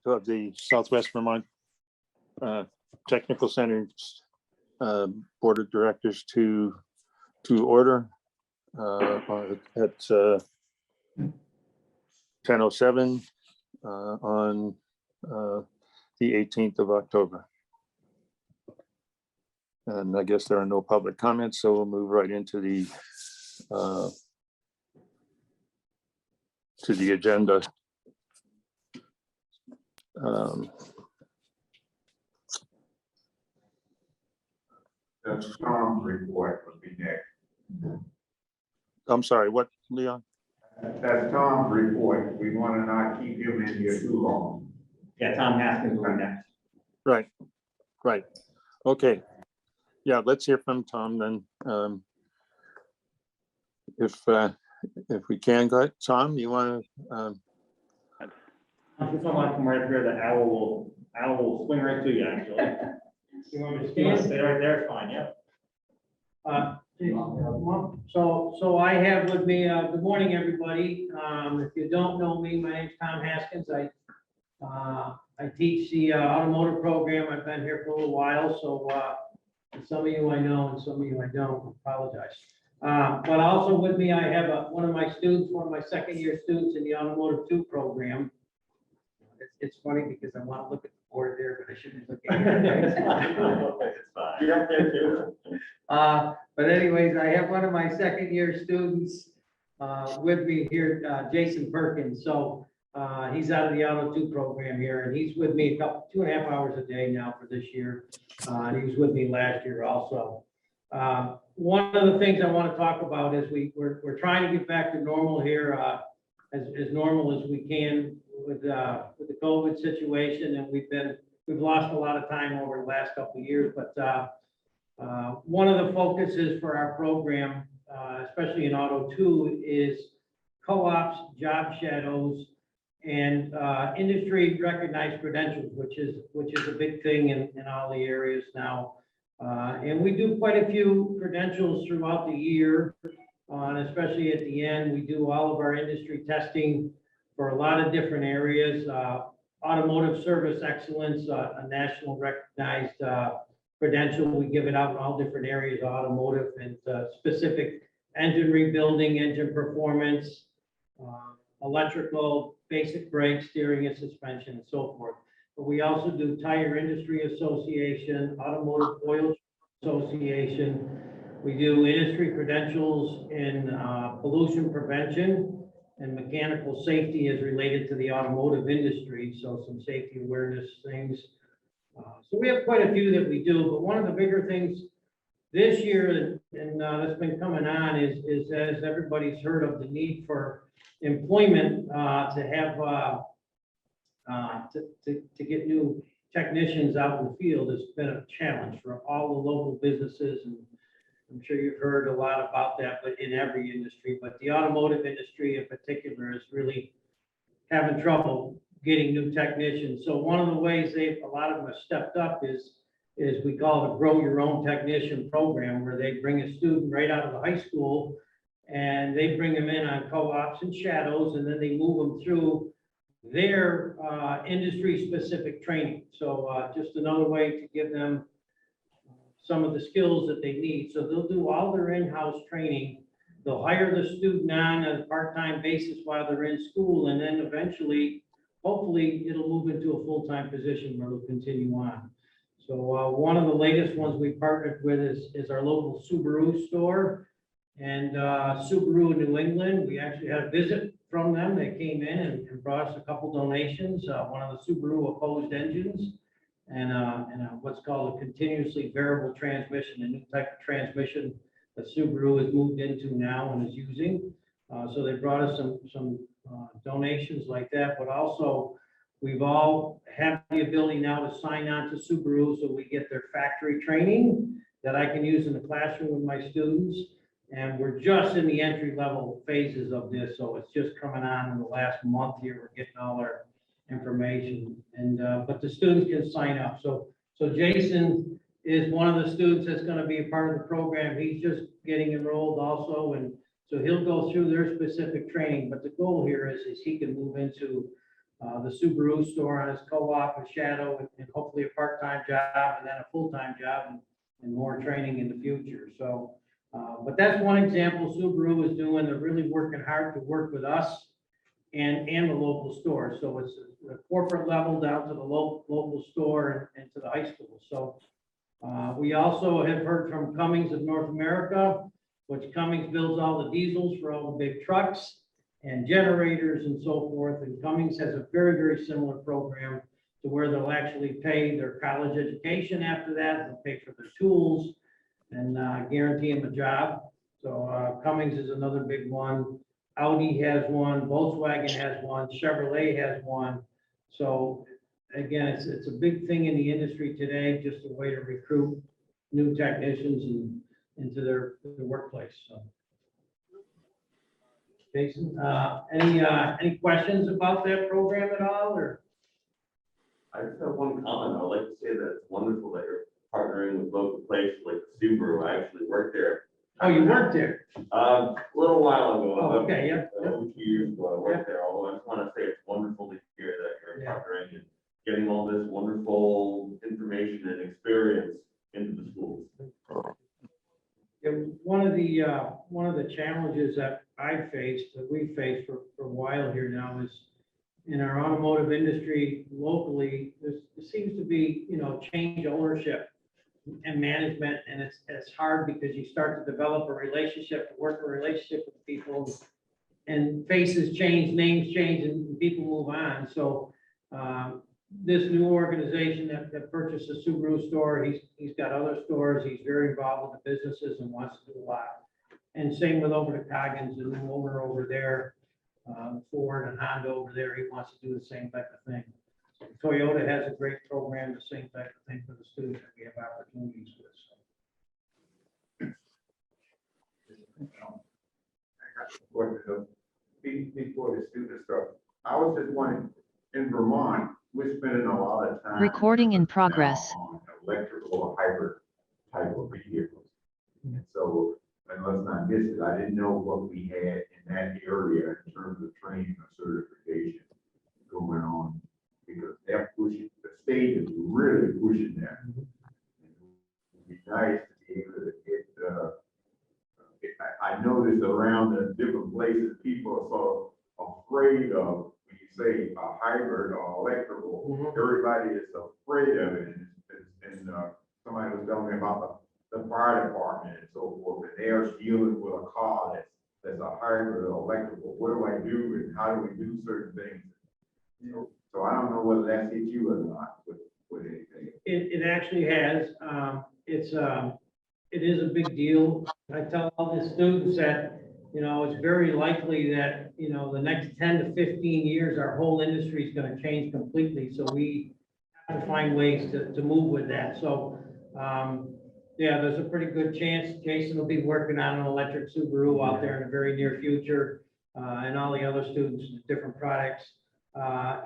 of the Southwest Vermont Technical Center Board of Directors to order at 10:07 on the 18th of October. And I guess there are no public comments, so we'll move right into the agenda. That's Tom's report would be next. I'm sorry, what, Leon? That's Tom's report. We want to not keep him in here too long. Yeah, Tom Haskins will be next. Right. Okay. Yeah, let's hear from Tom then. If we can, go ahead. Tom, you want to? I just want to come right here. The owl will swing right to you, actually. You want me to stay right there? It's fine, yeah. So I have with me, good morning, everybody. If you don't know me, my name's Tom Haskins. I teach the automotive program. I've been here for a little while, so some of you I know and some of you I don't. Apologize. But also with me, I have one of my students, one of my second-year students in the Automotive 2 program. It's funny because I want to look at the board there, but I shouldn't look at it. It's fine. You're up there too. But anyways, I have one of my second-year students with me here, Jason Perkins. So he's out of the Auto 2 program here, and he's with me 2.5 hours a day now for this year. And he was with me last year also. One of the things I want to talk about is we're trying to get back to normal here, as normal as we can with the COVID situation, and we've lost a lot of time over the last couple of years. But one of the focuses for our program, especially in Auto 2, is co-ops, job shadows, and industry recognized credentials, which is a big thing in all the areas now. And we do quite a few credentials throughout the year, and especially at the end, we do all of our industry testing for a lot of different areas. Automotive service excellence, a national recognized credential. We give it out in all different areas, automotive and specific engine rebuilding, engine performance, electrical, basic brakes, steering and suspension, and so forth. But we also do Tire Industry Association, Automotive Oil Association. We do industry credentials in pollution prevention and mechanical safety as related to the automotive industry. So some safety awareness things. So we have quite a few that we do, but one of the bigger things this year, and that's been coming on, is as everybody's heard of the need for employment to have to get new technicians out in the field has been a challenge for all the local businesses, and I'm sure you've heard a lot about that, but in every industry, but the automotive industry in particular is really having trouble getting new technicians. So one of the ways a lot of them have stepped up is we call it a grow your own technician program, where they bring a student right out of the high school and they bring them in on co-ops and shadows, and then they move them through their industry specific training. So just another way to give them some of the skills that they need. So they'll do all their in-house training. They'll hire the student on a part-time basis while they're in school, and then eventually, hopefully, it'll move into a full-time position where they'll continue on. So one of the latest ones we partnered with is our local Subaru store, and Subaru in New England. We actually had a visit from them. They came in and brought us a couple donations. One of the Subaru opposed engines, and what's called a continuously variable transmission, a new type of transmission that Subaru has moved into now and is using. So they brought us some donations like that, but also we've all have the ability now to sign on to Subaru, so we get their factory training that I can use in the classroom with my students. And we're just in the entry level phases of this, so it's just coming on in the last month here. We're getting all our information, and but the students can sign up. So Jason is one of the students that's going to be a part of the program. He's just getting enrolled also, and so he'll go through their specific training. But the goal here is he can move into the Subaru store on his co-op, a shadow, and hopefully a part-time job, and then a full-time job, and more training in the future. So, but that's one example Subaru is doing. They're really working hard to work with us and the local store. So it's the corporate level down to the local store and to the high school. So we also have heard from Cummins of North America, which Cummins builds all the diesels for all the big trucks and generators and so forth. And Cummins has a very, very similar program to where they'll actually pay their college education after that. They'll pay for their tools and guarantee them a job. So Cummins is another big one. Audi has one, Volkswagen has one, Chevrolet has one. So again, it's a big thing in the industry today, just a way to recruit new technicians and into their workplace. So, Jason, any questions about that program at all, or? I just have one comment. I'd like to say that it's wonderful that you're partnering with local places like Subaru. I actually worked there. Oh, you worked there? A little while ago. Oh, okay, yeah. Over 2 years ago, I worked there. Although I just want to say it's wonderful to hear that you're Yeah. partnering and getting all this wonderful information and experience into the schools. Yeah, one of the challenges that I've faced, that we've faced for a while here now, is in our automotive industry locally, there seems to be, change ownership and management, and it's hard because you start to develop a relationship, to work a relationship with people, and faces change, names change, and people move on. So this new organization that purchased the Subaru store, he's got other stores, he's very involved with the businesses and wants to do a lot. And same with over to Coggins, the new owner over there, Ford and Honda over there, he wants to do the same type of thing. Toyota has a great program, the same type of thing for the students that we have opportunities with. Before the student stuff, I was just wondering, in Vermont, we're spending a lot of time. Recording in progress. On electrical or hybrid type of vehicles. And so, and let's not miss it, I didn't know what we had in that area in terms of training or certification going on. Because they're pushing, the state is really pushing that. It'd be nice to be able to get, I noticed around the different places, people are sort of afraid of, when you say a hybrid or electrical, everybody is afraid of it. And somebody was telling me about the fire department and so forth, and they're dealing with a car that's a hybrid or electrical. What do I do and how do we do certain things? So I don't know whether that's hit you or not with anything. It actually has. It is a big deal. I tell all the students that, it's very likely that, the next 10 to 15 years, our whole industry is going to change completely. So we have to find ways to move with that. So, yeah, there's a pretty good chance Jason will be working on an electric Subaru out there in the very near future, and all the other students, different products.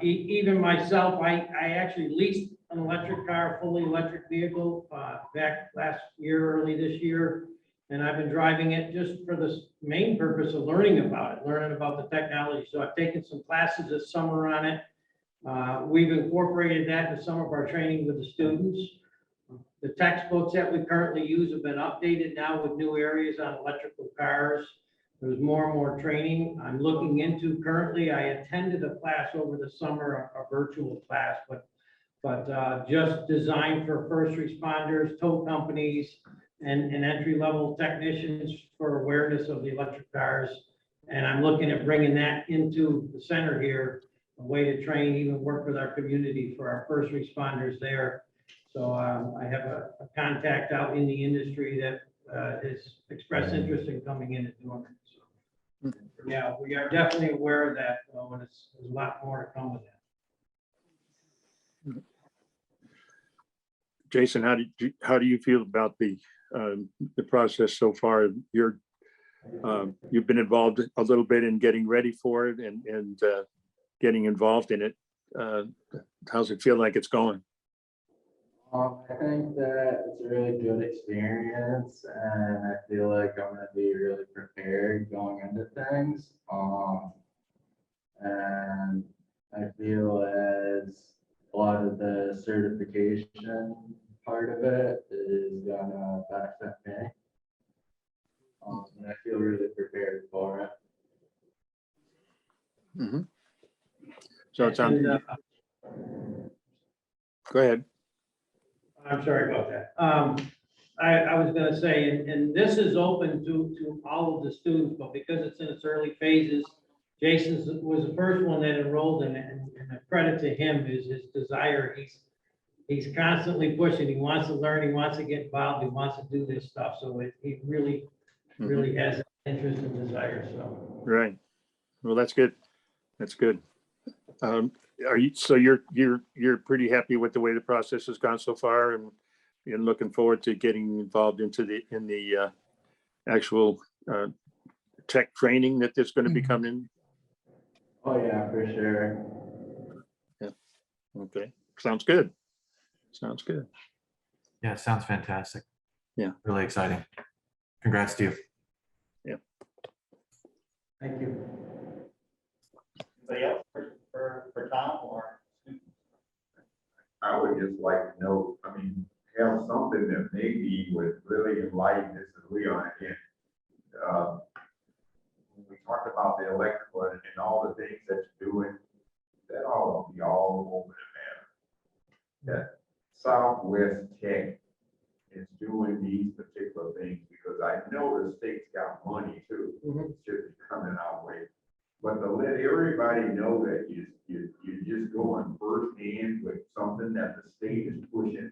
Even myself, I actually leased an electric car, fully electric vehicle, back last year, early this year. And I've been driving it just for the main purpose of learning about the technology. So I've taken some classes this summer on it. We've incorporated that into some of our training with the students. The textbooks that we currently use have been updated now with new areas on electrical cars. There's more and more training I'm looking into currently. I attended a class over the summer, a virtual class, but just designed for first responders, tow companies, and entry-level technicians for awareness of the electric cars. And I'm looking at bringing that into the center here, a way to train, even work with our community for our first responders there. So I have a contact out in the industry that has expressed interest in coming in and doing it. So, yeah, we are definitely aware of that, and there's a lot more to come with that. Jason, how do you feel about the process so far? You've been involved a little bit in getting ready for it and getting involved in it. How's it feel like it's going? I think that it's a really good experience, and I feel like I'm going to be really prepared going into things. And I feel as a lot of the certification part of it is gonna benefit me. And I feel really prepared for it. Mhm. So it sounds, And, go ahead. I'm sorry about that. I was gonna say, and this is open to all of the students, but because it's in its early phases, Jason was the first one that enrolled in it, and the credit to him is his desire. He's constantly pushing. He wants to learn, he wants to get involved, he wants to do this stuff, so he really has an interest and desire, so. Right. Well, that's good. That's good. Are you, so you're pretty happy with the way the process has gone so far, and looking forward to getting involved in the actual tech training that there's going to be coming? Oh, yeah, for sure. Okay, sounds good. Sounds good. Yeah, sounds fantastic. Yeah. Really exciting. Congrats to you. Thank you. Anybody else for Tom or? I would just like to know, I mean, have something that maybe would really enlighten this as we are again. When we talked about the electrical and all the things that you're doing, that all will be all over the map. That Southwest Tech is doing these particular things, because I know the state's got money too. It should be coming our way. But to let everybody know that you're just going firsthand with something that the state is pushing,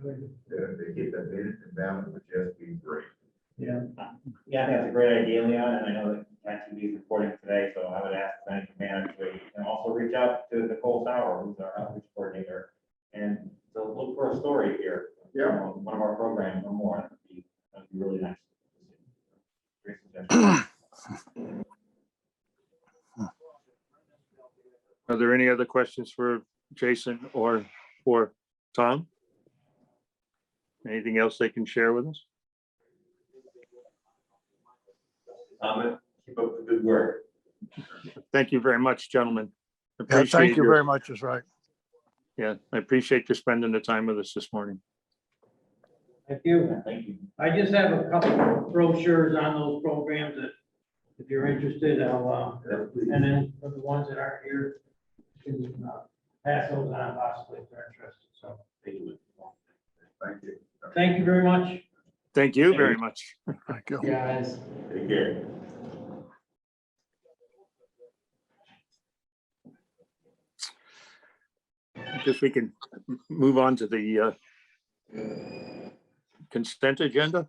to get the benefit balance would just be great. Yeah, I think that's a great idea, Leon, and I know that CAT-TV is reporting today, so I would ask the management manager and also reach out to Nicole Sauer, who's our outreach coordinator, and to look for a story here. Yeah. One of our programs or more, that'd be really nice. Great suggestion. Are there any other questions for Jason or for Tom? Anything else they can share with us? Keep up the good work. Thank you very much, gentlemen. Yeah, thank Appreciate you your, very much, is right. yeah, I appreciate you spending the time with us this morning. Thank you. Thank you. I just have a couple of brochures on those programs that, if you're interested, I'll, and then for the ones that aren't here, can pass those on possibly if they're interested, so. Thank you. Thank you very much. Thank you very much. Thank you. Guys. Take care. I guess we can move on to the consent agenda.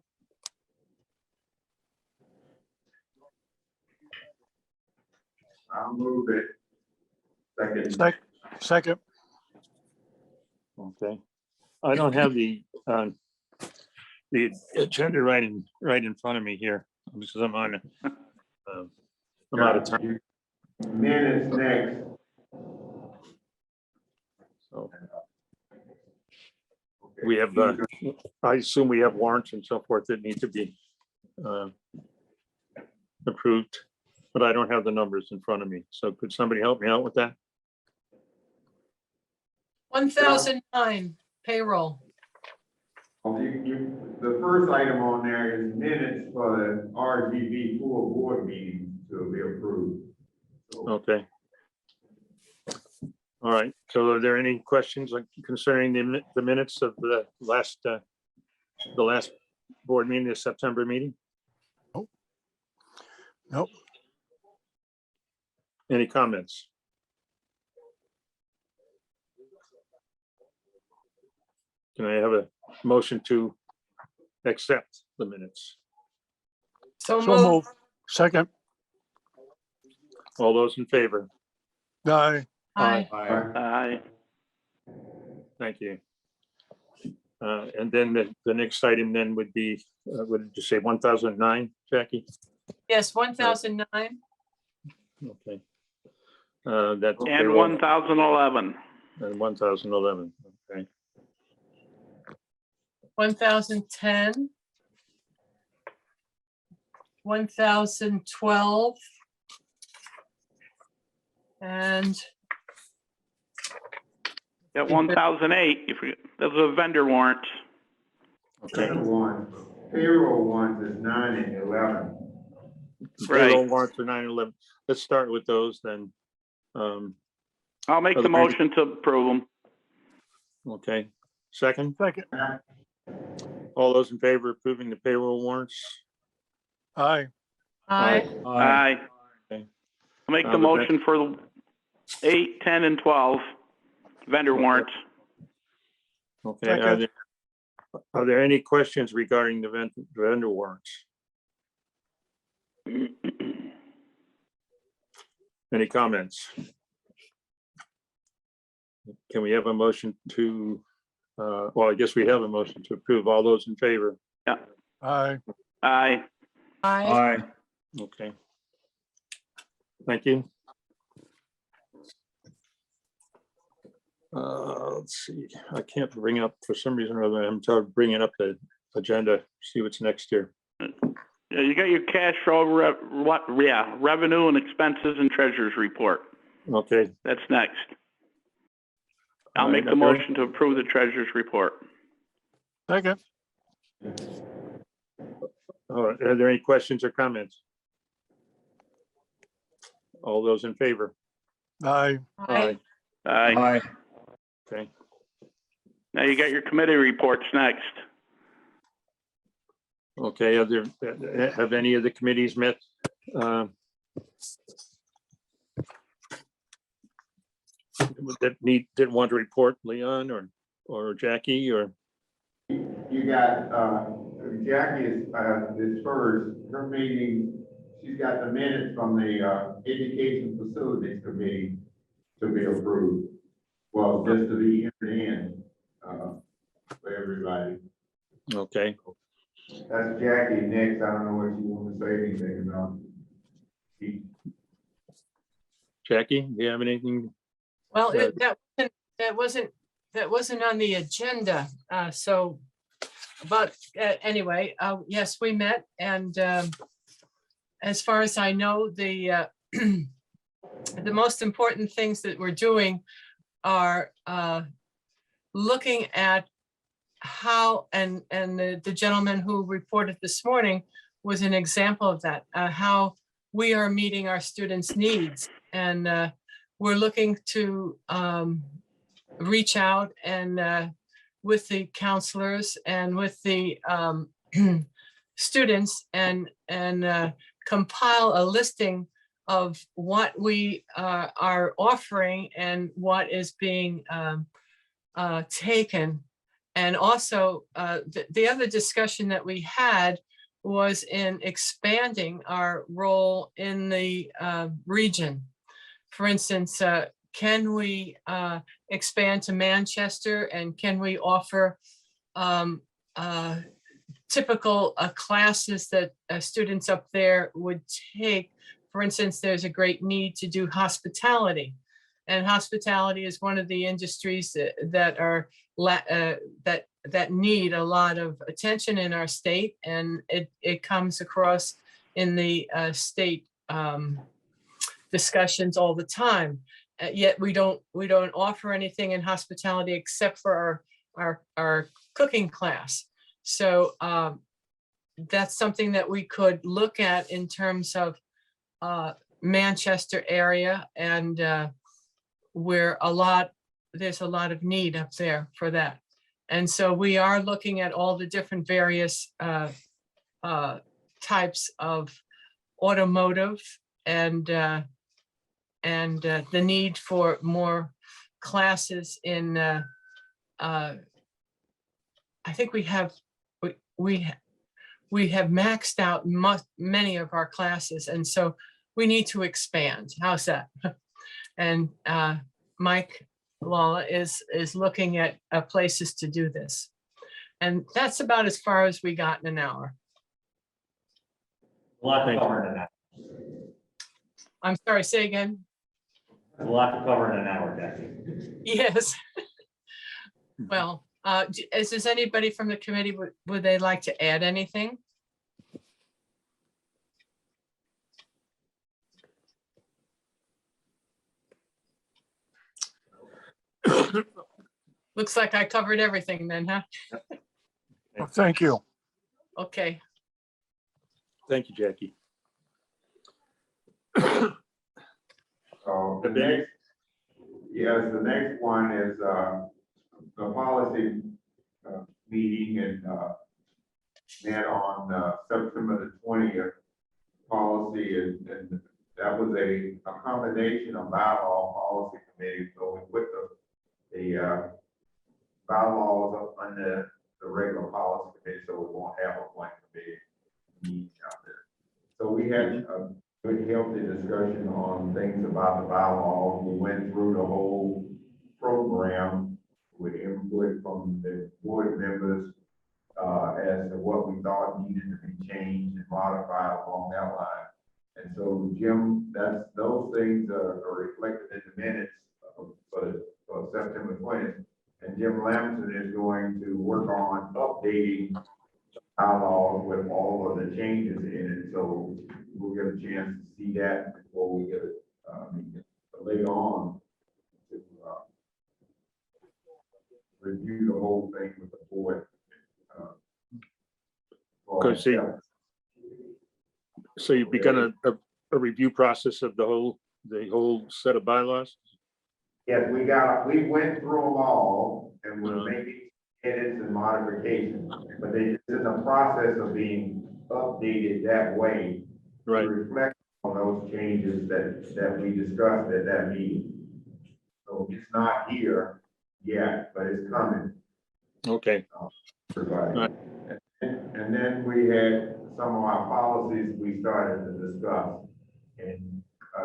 I'll move it. Second. Second, Okay. I don't have the agenda right in front of me here, because I'm on, I'm out of time. Minutes next. So we have, I assume we have warrants and so forth that need to be approved, but I don't have the numbers in front of me. So could somebody help me out with that? 1009 payroll. The first item on there is minutes for the RGB full board meeting to be approved. So, Okay. All right. So are there any questions concerning the minutes of the last board meeting, the September meeting? Nope. Any comments? Can I have a motion to accept the minutes? So so moved. move. Second, All those in favor? aye, Aye. Aye. Thank you. And then the next item then would be, what did you say, 1009, Jackie? Yes, 1009. Okay. That's And payroll 1011. and 1011, okay. 1010. 1012. And At 1,008, you forget, those are vendor warrants. Okay. Payroll ones is 9 and 11. Payroll warrants are 9 and 11. Let's start with those then. I'll make the motion to approve them. Okay, second, second, all those in favor of approving the payroll warrants? aye, Aye. Aye. Okay. I'll make Now the the motion for the 8, 10, and 12 vendor warrants. Okay, Second. are there any questions regarding the vendor warrants? Any comments? Can we have a motion to, well, I guess we have a motion to approve. All those in favor? Yeah. aye, Aye. Aye. Okay. Thank you. Let's see, I can't bring up, for some reason or other, I'm trying to bring up the agenda, see what's next year. Yeah, you got your cash flow, revenue and expenses and treasurer's report. Okay, That's next. I'll All right, make the now, Barry? motion to approve the treasurer's report. second, all right, are there any questions or comments? All those in favor? aye, Aye. Aye. Okay, Now you got your committee reports next. okay, have any of the committees met? Didn't want to report, Leon or Jackie, or? You got, Jackie is first, her meeting, she's got the minutes from the, Education Facilities Committee to be approved. Well, just to be in, for everybody. Okay, That's Jackie next. I don't know what you want to say anything about. Jackie, do you have anything? Well, that wasn't on the agenda, so, but anyway, yes, we met, and as far as I know, the the most important things that we're doing are looking at how, and the gentleman who reported this morning was an example of that, how we are meeting our students' needs. And we're looking to reach out and with the counselors and with the students and compile a listing of what we are offering and what is being taken. And also the other discussion that we had was in expanding our role in the region. For instance, can we expand to Manchester, and can we offer typical classes that students up there would take? For instance, there's a great need to do hospitality, and hospitality is one of the industries that are that need a lot of attention in our state, and it comes across in the state discussions all the time. Yet we don't offer anything in hospitality except for our cooking class. So that's something that we could look at in terms of Manchester area, and where there's a lot of need up there for that. And so we are looking at all the different various types of automotive and the need for more classes in I think we have maxed out many of our classes, and so we need to expand. How's that? And Mike Lala is looking at places to do this. And that's about as far as we got in an hour. A lot to cover in an hour. I'm sorry, say again. A lot to cover in an hour, Jackie. Yes. Well, does anybody from the committee, would they like to add anything? Looks like I covered everything then, huh? Well, thank you. Okay. Thank you, Jackie. So the next, yes, the next one is, the policy, meeting and, met on, September the 20th. Policy and that was a combination of bylaw policy committee, so we put the bylaws up under the regular policy committee, so we won't have a blank committee meeting out there. So we had a good healthy discussion on things about the bylaws. We went through the whole program with input from the board members as to what we thought needed to be changed and modified along that line. And so Jim, those things are reflected in the minutes for September 20th. And Jim Lamson is going to work on updating bylaws with all of the changes in it. So we'll get a chance to see that before we get it later on to review the whole thing with the board. So you've begun a review process of the whole set of bylaws? Yes, we went through them all and we're making edits and modifications, but they just in the process of being updated that way Right. to reflect on those changes that we discussed at that meeting. So it's not here yet, but it's coming. Okay. Right. And then we had some of our policies we started to discuss. And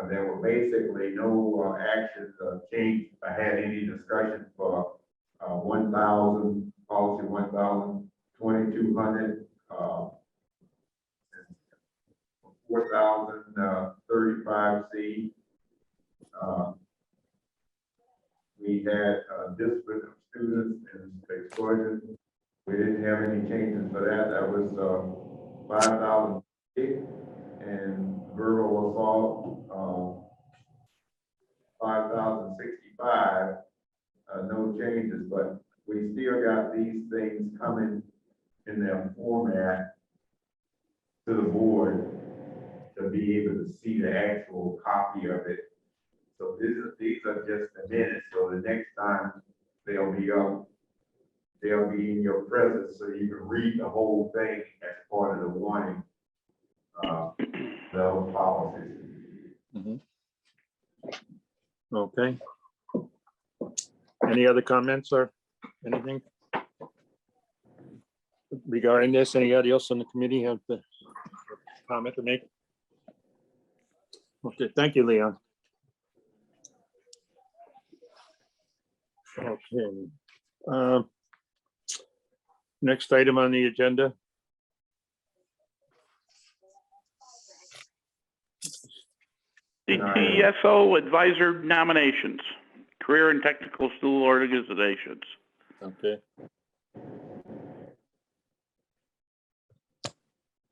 there were basically no actions or change. I had any discussion for 1,000, policy 1,000, 2,200, 4,035C. We had discipline of students and exclusion. We didn't have any changes for that. That was 5,000 and verbal assault 5,065. No changes, but we still got these things coming in their format to the board to be able to see the actual copy of it. So these are just the minutes. So the next time they'll be up. They'll be in your presence so you can read the whole thing as part of the warning, those policies. Okay. Any other comments or anything regarding this? Anybody else on the committee have the comment to make? Okay, thank you, Leon. Okay. Next item on the agenda. CTSO advisor nominations, career and technical school organizations. Okay.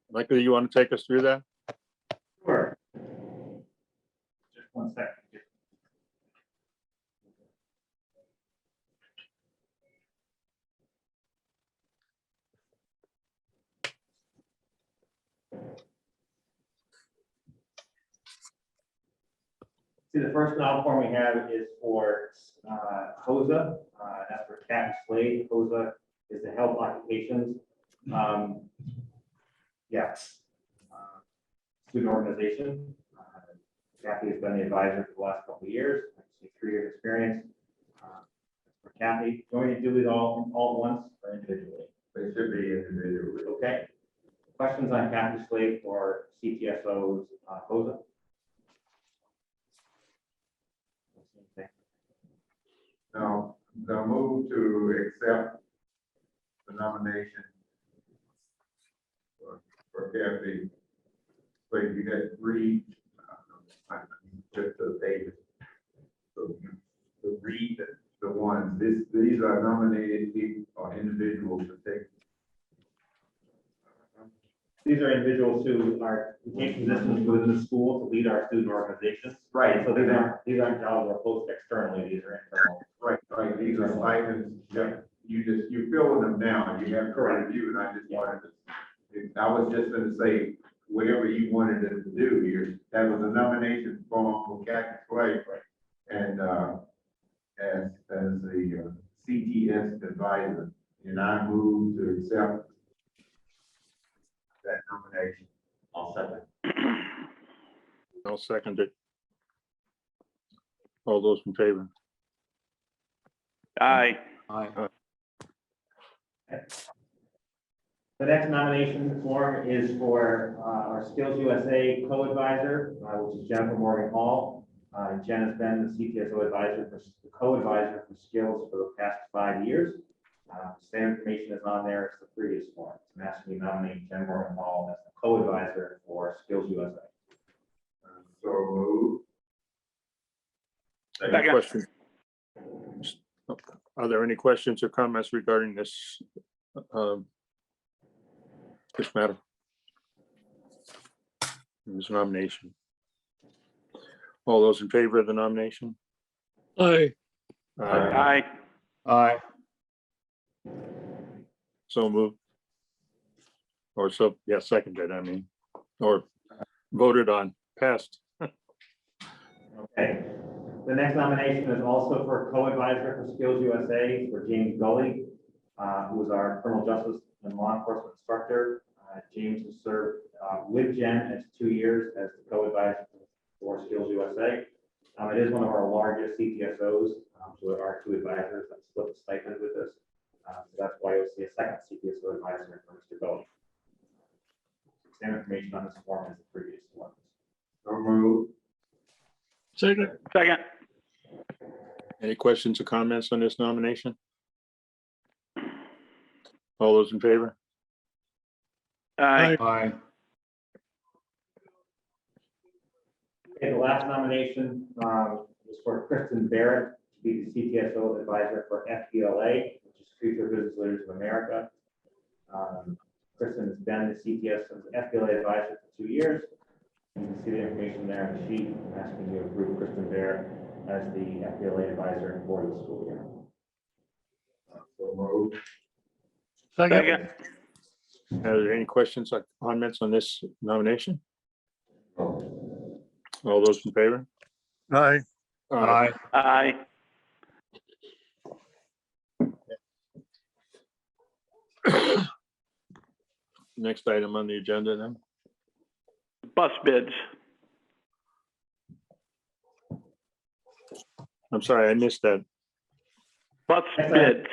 Michael, you want to take us through that? Sure. Just one second. See, the first novel form we have is for HOSA, that's for Cat Slade. HOSA is the Health Occupations. Yes. Student organization. Kathy has been the advisor for the last couple of years, 3 years experience. For Kathy, do you want me to do these all at once or individually? They should be individual. Okay. Questions on Kathy Slade for CTSO's HOSA? Now, the move to accept the nomination for Kathy. So you get 3, just the pages. So you read the ones. These are nominated people or individuals to take. These are individuals who are taking positions within the school to lead our student organizations. Right. So these aren't jobs that are posted externally. These are internal. Right. Right, these are stipends, you're filling them now, you have to review, and I just wanted to, I was just gonna say, whatever you wanted to do here, that was a nomination form for Kathy Clay. And, as the CTS advisor, and I move to accept that nomination. I'll second. I'll second it. All those in favor? Aye. The next nomination form is for our Skills USA co-advisor, which is Jennifer Morgan Hall. Jen has been the CTSO advisor for the co-advisor for skills for the past 5 years. Same information is on there as the previous form. I'm asking you to nominate Jen Morgan Hall as the co-advisor for Skills USA. So move. Any Second. questions? Are there any questions or comments regarding this this matter? This nomination. All those in favor of the nomination? Aye. Aye. Aye. So moved. Or so, yeah, seconded, I mean, or voted on, passed. Okay. The next nomination is also for co-advisor for Skills USA for James Gully, who is our criminal justice and law enforcement instructor. James has served with Jen as 2 years as the co-advisor for Skills USA. It is one of our largest CTSOs, so there are 2 advisors that split the stipend with us. So that's why you'll see a second CTSO advisor for Mr. Gully. Same information on this form as the previous one. So move. Second. Second. Any questions or comments on this nomination? All those in favor? Aye. Aye. Okay, the last nomination is for Kristen Barrett to be the CTSO advisor for FBLA, which is Future Business Leaders of America. Kristen has been the CTSO FBLA advisor for 2 years. You can see the information there on the sheet. I'm asking you to approve Kristen Barrett as the FBLA advisor for the school year. So move. Second. Second. Are there any questions or comments on this nomination? All those in favor? Aye. Aye. Aye. Next item on the agenda then. Bus bids. I'm sorry, I missed that. Bus bids.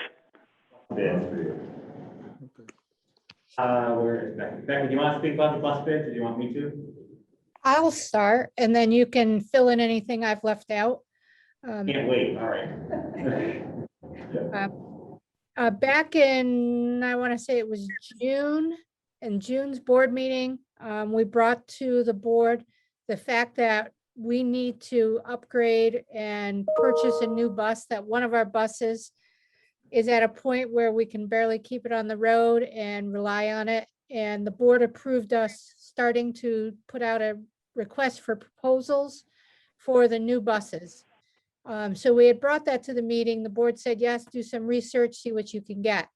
Where is Becky? Becky, do you want to speak about the bus bids, or do you want me to? I'll start and then you can fill in anything I've left out. Can't wait, all right. Back in, I want to say it was June, in June's board meeting, we brought to the board the fact that we need to upgrade and purchase a new bus, that one of our buses is at a point where we can barely keep it on the road and rely on it. And the board approved us starting to put out a request for proposals for the new buses. So we had brought that to the meeting. The board said, yes, do some research, see what you can get.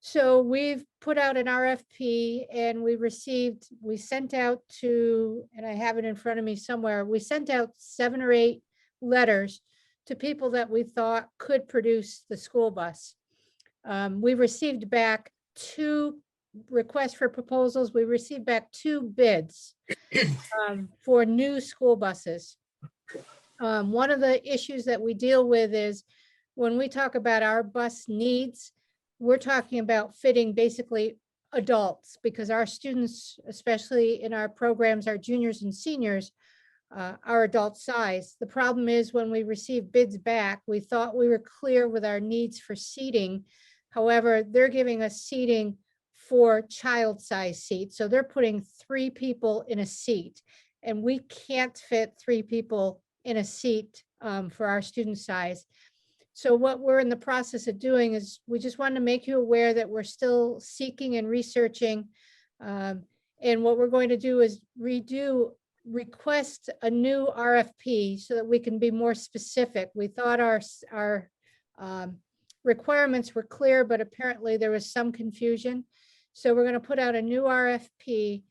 So we've put out an RFP and we sent out to, and I have it in front of me somewhere, we sent out 7 or 8 letters to people that we thought could produce the school bus. We received back 2 requests for proposals. We received back 2 bids for new school buses. One of the issues that we deal with is when we talk about our bus needs, we're talking about fitting basically adults, because our students, especially in our programs, our juniors and seniors, are adult size. The problem is when we receive bids back, we thought we were clear with our needs for seating. However, they're giving us seating for child size seats. So they're putting 3 people in a seat, and we can't fit 3 people in a seat for our student size. So what we're in the process of doing is we just wanted to make you aware that we're still seeking and researching. And what we're going to do is request a new RFP so that we can be more specific. We thought our Requirements were clear, but apparently there was some confusion. So we're going to put out a new RFP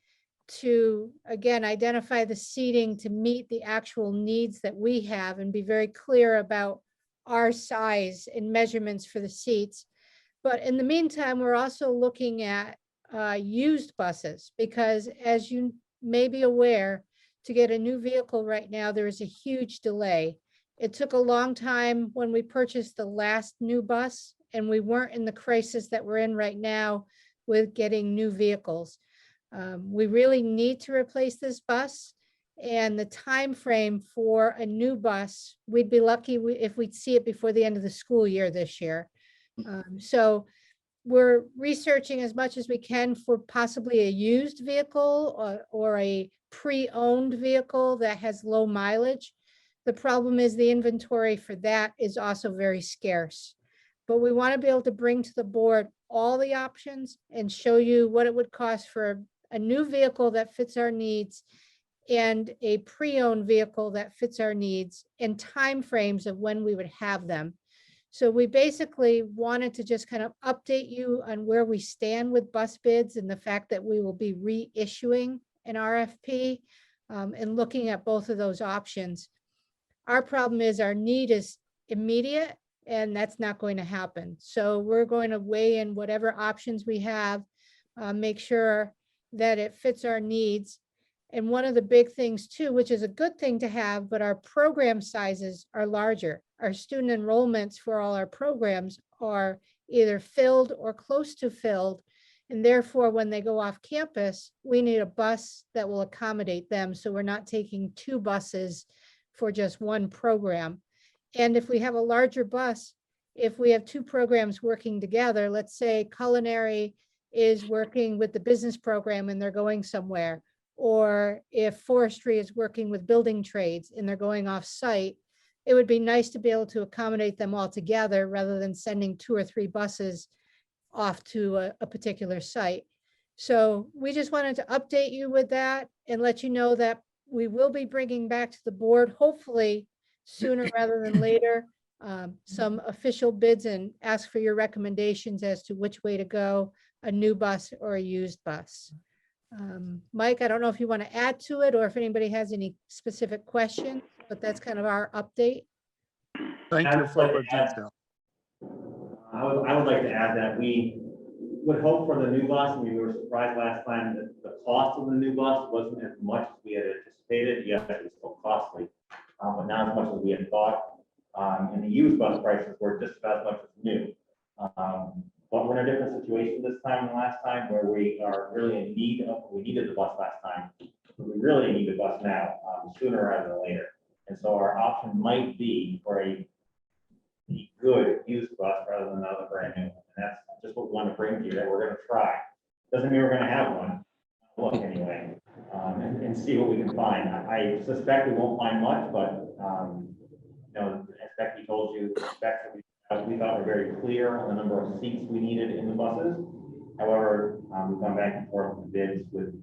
to, again, identify the seating to meet the actual needs that we have and be very clear about our size and measurements for the seats. But in the meantime, we're also looking at used buses, because as you may be aware, to get a new vehicle right now, there is a huge delay. It took a long time when we purchased the last new bus, and we weren't in the crisis that we're in right now with getting new vehicles. We really need to replace this bus, and the time frame for a new bus, we'd be lucky if we'd see it before the end of the school year this year. So we're researching as much as we can for possibly a used vehicle or a pre-owned vehicle that has low mileage. The problem is the inventory for that is also very scarce. But we want to be able to bring to the board all the options and show you what it would cost for a new vehicle that fits our needs and a pre-owned vehicle that fits our needs and timeframes of when we would have them. So we basically wanted to just kind of update you on where we stand with bus bids and the fact that we will be reissuing an RFP and looking at both of those options. Our problem is our need is immediate, and that's not going to happen. So we're going to weigh in whatever options we have, make sure that it fits our needs. And one of the big things too, which is a good thing to have, but our program sizes are larger. Our student enrollments for all our programs are either filled or close to filled. And therefore, when they go off campus, we need a bus that will accommodate them. So we're not taking two buses for just one program. And if we have a larger bus, if we have two programs working together, let's say culinary is working with the business program and they're going somewhere, or if forestry is working with building trades and they're going off site, it would be nice to be able to accommodate them all together rather than sending 2 or 3 buses off to a particular site. So we just wanted to update you with that and let you know that we will be bringing back to the board, hopefully sooner rather than later, some official bids and ask for your recommendations as to which way to go, a new bus or a used bus. Mike, I don't know if you want to add to it or if anybody has any specific questions, but that's kind of our update. Thank you for the detail. I would like to add that we would hope for the new bus. We were surprised last time that the cost of the new bus wasn't as much as we had anticipated. Yes, it was still costly, but not as much as we had thought. And the used bus prices were just about as much as new. But we're in a different situation this time than last time, where we are really in need of, we needed the bus last time. We really need the bus now, sooner rather than later. And so our option might be for a good used bus rather than another brand new. And that's just what we want to bring to you, that we're going to try. Doesn't mean we're going to have one. Look anyway, and see what we can find. I suspect we won't find much, but you know, as Becky told you, the specs that we thought were very clear on the number of seats we needed in the buses. However, we've gone back and forth with bids with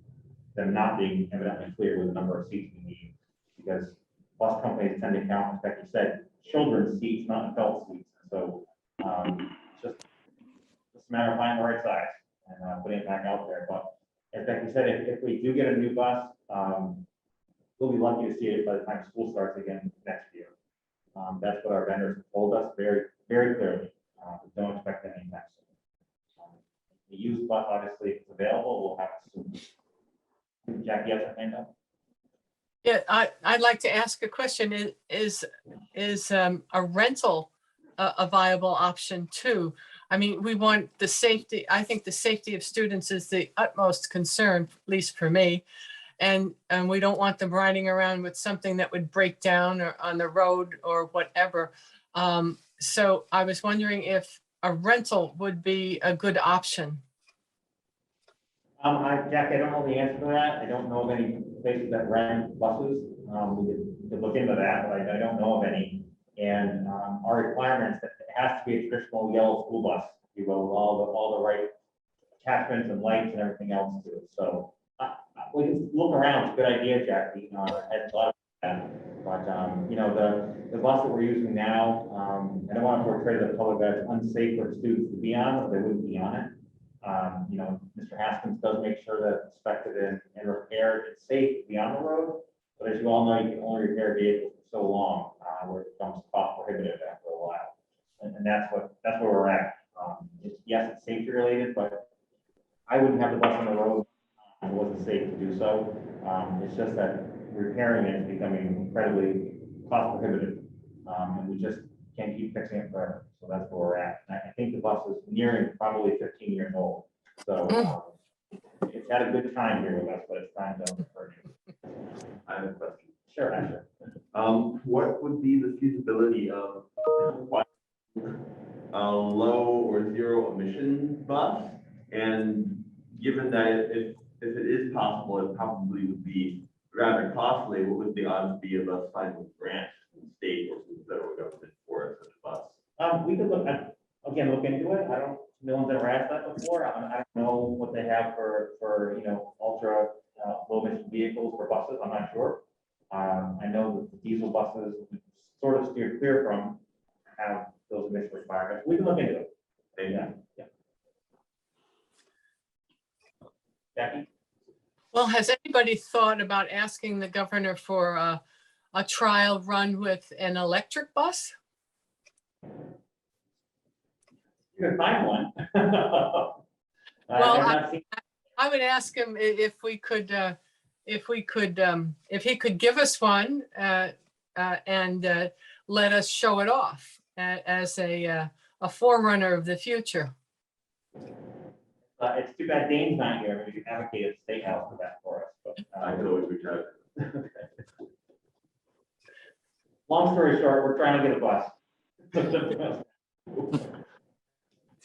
them not being evidently clear with the number of seats we need, because bus companies tend to count, as Becky said, children's seats, not adult seats. So it's just a matter of finding the right size and putting it back out there. But as Becky said, if we do get a new bus, we'll be lucky to see it by the time school starts again next year. That's what our vendors have told us very, very clearly. We don't expect any anytime soon. The used bus, obviously, if it's available, we'll have it soon. Jackie, has her hand up? Yeah, I'd like to ask a question. Is a rental a viable option too? I mean, we want the safety. I think the safety of students is the utmost concern, at least for me. And we don't want them riding around with something that would break down or on the road or whatever. So I was wondering if a rental would be a good option. Jackie, I don't know the answer to that. I don't know of any places that rent buses. We could look into that, but I don't know of any. And our requirements, it has to be a traditional yellow school bus, if you will, with all the right attachments and lights and everything else to it. So we can look around. It's a good idea, Jackie. I had thought of that, But, you know, the bus that we're using now, I don't want to portray the public as unsafe for students to be on, or they wouldn't be on it. You know, Mr. Haskins does make sure that it's inspected and repaired, it's safe to be on the road. But as you all know, you can only repair vehicles for so long, where it becomes cost prohibitive after a while. And that's where we're at. Yes, it's safety related, but I wouldn't have the bus on the road if it wasn't safe to do so. It's just that repairing it is becoming incredibly cost prohibitive. And we just can't keep fixing it forever. So that's where we're at. And I think the bus is nearing probably 15 years old. So it's had a good time here with us, but it's time to refer it. I have a question. Sure, Asher. What would be the feasibility of a low or zero emission bus? And given that if it is possible, it probably would be rather costly, what would the odds be of us finding a grant from the state or from the federal government for such a bus? We could look into it. No one's ever asked that before. I don't know what they have for you know, ultra low emission vehicles for buses. I'm not sure. I know that the diesel buses sort of steer clear from have those emission requirements. We can look into it. Yeah. Jackie? Well, has anybody thought about asking the governor for a trial run with an electric bus? You can find one. Well, I would ask him if he could give us one and let us show it off as a forerunner of the future. It's too bad Dane's not here. Maybe you can advocate at the State House for that for us. But, I could always reach out. long story short, we're trying to get a bus.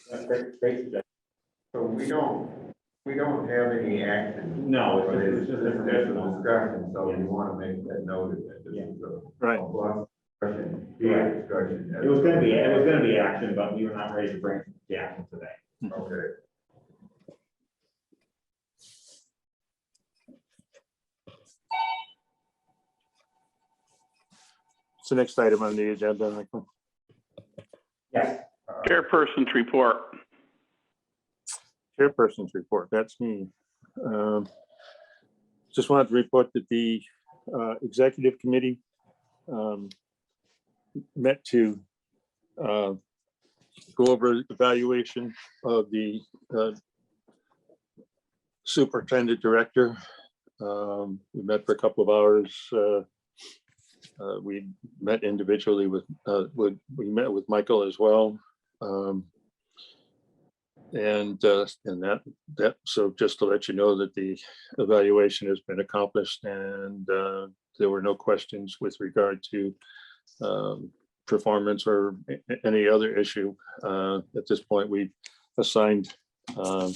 That's great suggestion. So we don't have any action. No, But it's just a informational. discussion, so Yeah. we want to make that noted that this is a. Right. a bus discussion, Right. discussion. It was gonna be action, but we were not ready to bring the action today. Okay. It's the next item on the agenda, Michael. Yes. Chairperson's report. Chairperson's report, that's me. Just wanted to report that the executive committee met to go over evaluation of the superintendent director. We met for a couple of hours. We met individually we met with Michael as well. So just to let you know that the evaluation has been accomplished and there were no questions with regard to performance or any other issue. At this point, we've assigned some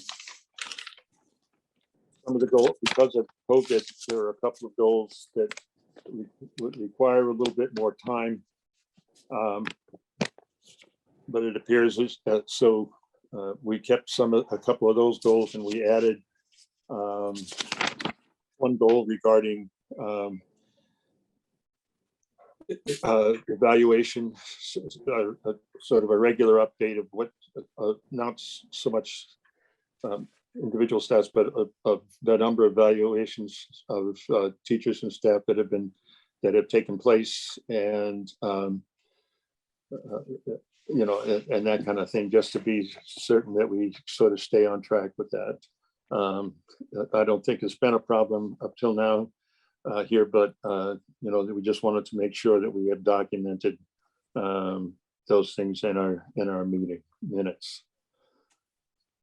of the goals. Because of COVID, there are a couple of goals that would require a little bit more time. But it appears we kept a couple of those goals, and we added one goal regarding evaluation, sort of a regular update of what, not so much individual stats, but of the number of evaluations of teachers and staff that have taken place, and and that kind of thing, just to be certain that we sort of stay on track with that. I don't think it's been a problem up till now here, but we just wanted to make sure that we have documented those things in our meeting minutes.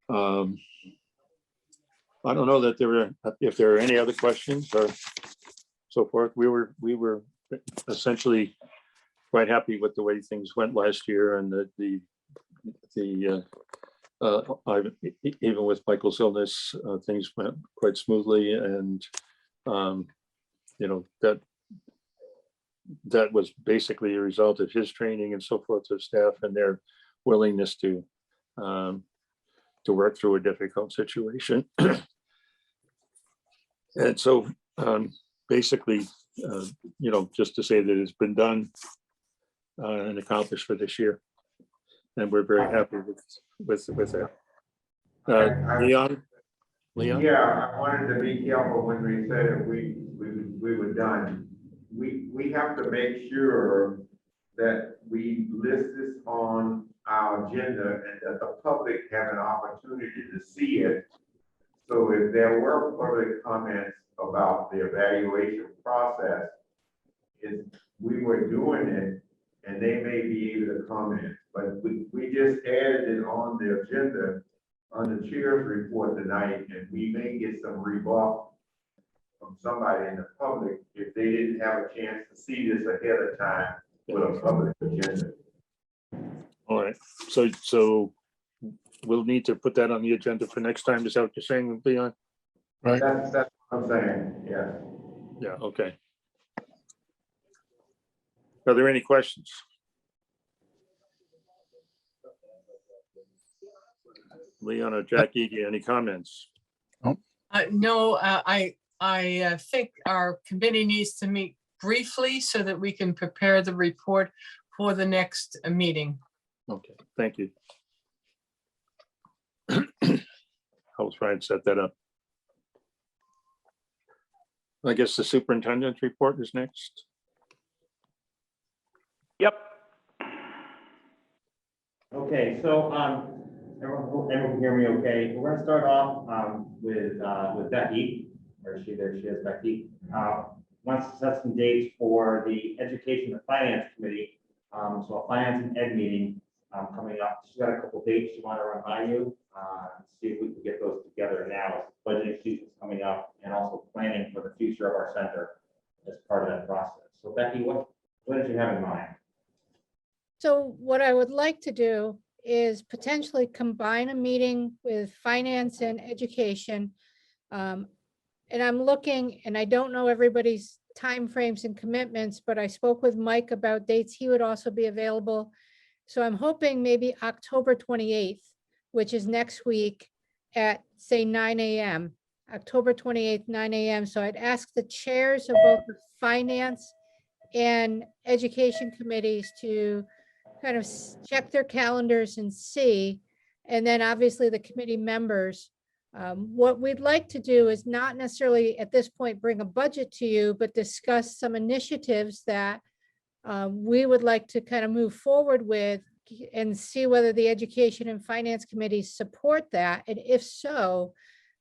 I don't know that if there are any other questions or so forth. We were essentially quite happy with the way things went last year, and even with Michael's illness, things went quite smoothly, and that was basically a result of his training and so forth of staff and their willingness to work through a difficult situation. And so basically just to say that it's been done and accomplished for this year. And we're very happy with that. Leon? Leon? Yeah, I wanted to be careful when we said that we were done. We have to make sure that we list this on our agenda and that the public have an opportunity to see it. So if there were public comments about the evaluation process, if we were doing it, and they may be able to comment, but we just added it on the agenda on the chair's report tonight, and we may get some rebuff from somebody in the public if they didn't have a chance to see this ahead of time with a public agenda. All right, so we'll need to put that on the agenda for next time. Is that what you're saying, Leon? Right. That's what I'm saying, yeah. Yeah, okay. Are there any questions? Leon or Jackie, any comments? No, I think our committee needs to meet briefly so that we can prepare the report for the next meeting. Okay, thank you. I'll try and set that up. I guess the superintendent's report is next. Yep. Okay, so, everyone can hear me okay? We're gonna start off, with Becky, or there she is, Becky. Wants to set some dates for the Education and Finance Committee. So a Finance and Ed meeting, coming up. She's got a couple dates she wanna run by you, see if we can get those together now. Budget season is coming up, and also planning for the future of our center as part of that process. So Becky, what did you have in mind? So what I would like to do is potentially combine a meeting with finance and education. And I'm looking, and I don't know everybody's timeframes and commitments, but I spoke with Mike about dates he would also be available. So I'm hoping maybe October 28th, which is next week at say 9 a.m. October 28th, 9 a.m. So I'd ask the chairs of both the finance and education committees to kind of check their calendars and see, and then obviously the committee members. What we'd like to do is not necessarily at this point bring a budget to you, but discuss some initiatives that we would like to kind of move forward with and see whether the education and finance committees support that. And if so,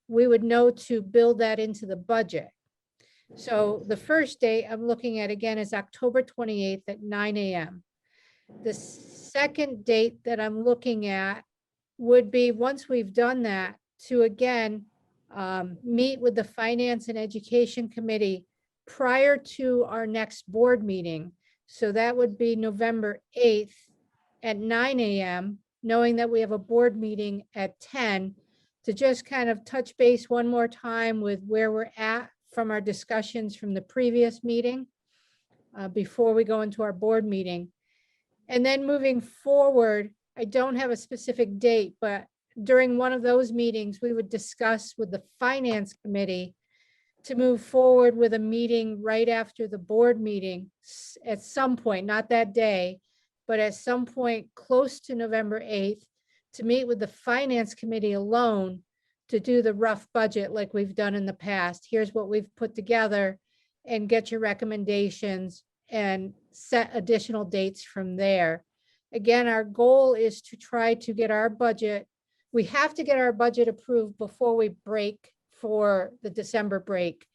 we would know to build that into the budget. So the first date I'm looking at again is October 28th at 9 a.m. The second date that I'm looking at would be, once we've done that, to again meet with the Finance and Education Committee prior to our next board meeting. So that would be November 8th at 9 a.m., knowing that we have a board meeting at 10, to just kind of touch base one more time with where we're at from our discussions from the previous meeting before we go into our board meeting. And then moving forward, I don't have a specific date, but during one of those meetings, we would discuss with the Finance Committee to move forward with a meeting right after the board meeting at some point, not that day, but at some point close to November 8th, to meet with the Finance Committee alone to do the rough budget like we've done in the past. Here's what we've put together, and get your recommendations and set additional dates from there. Again, our goal is to try to get our budget. We have to get our budget approved before we break for the December break,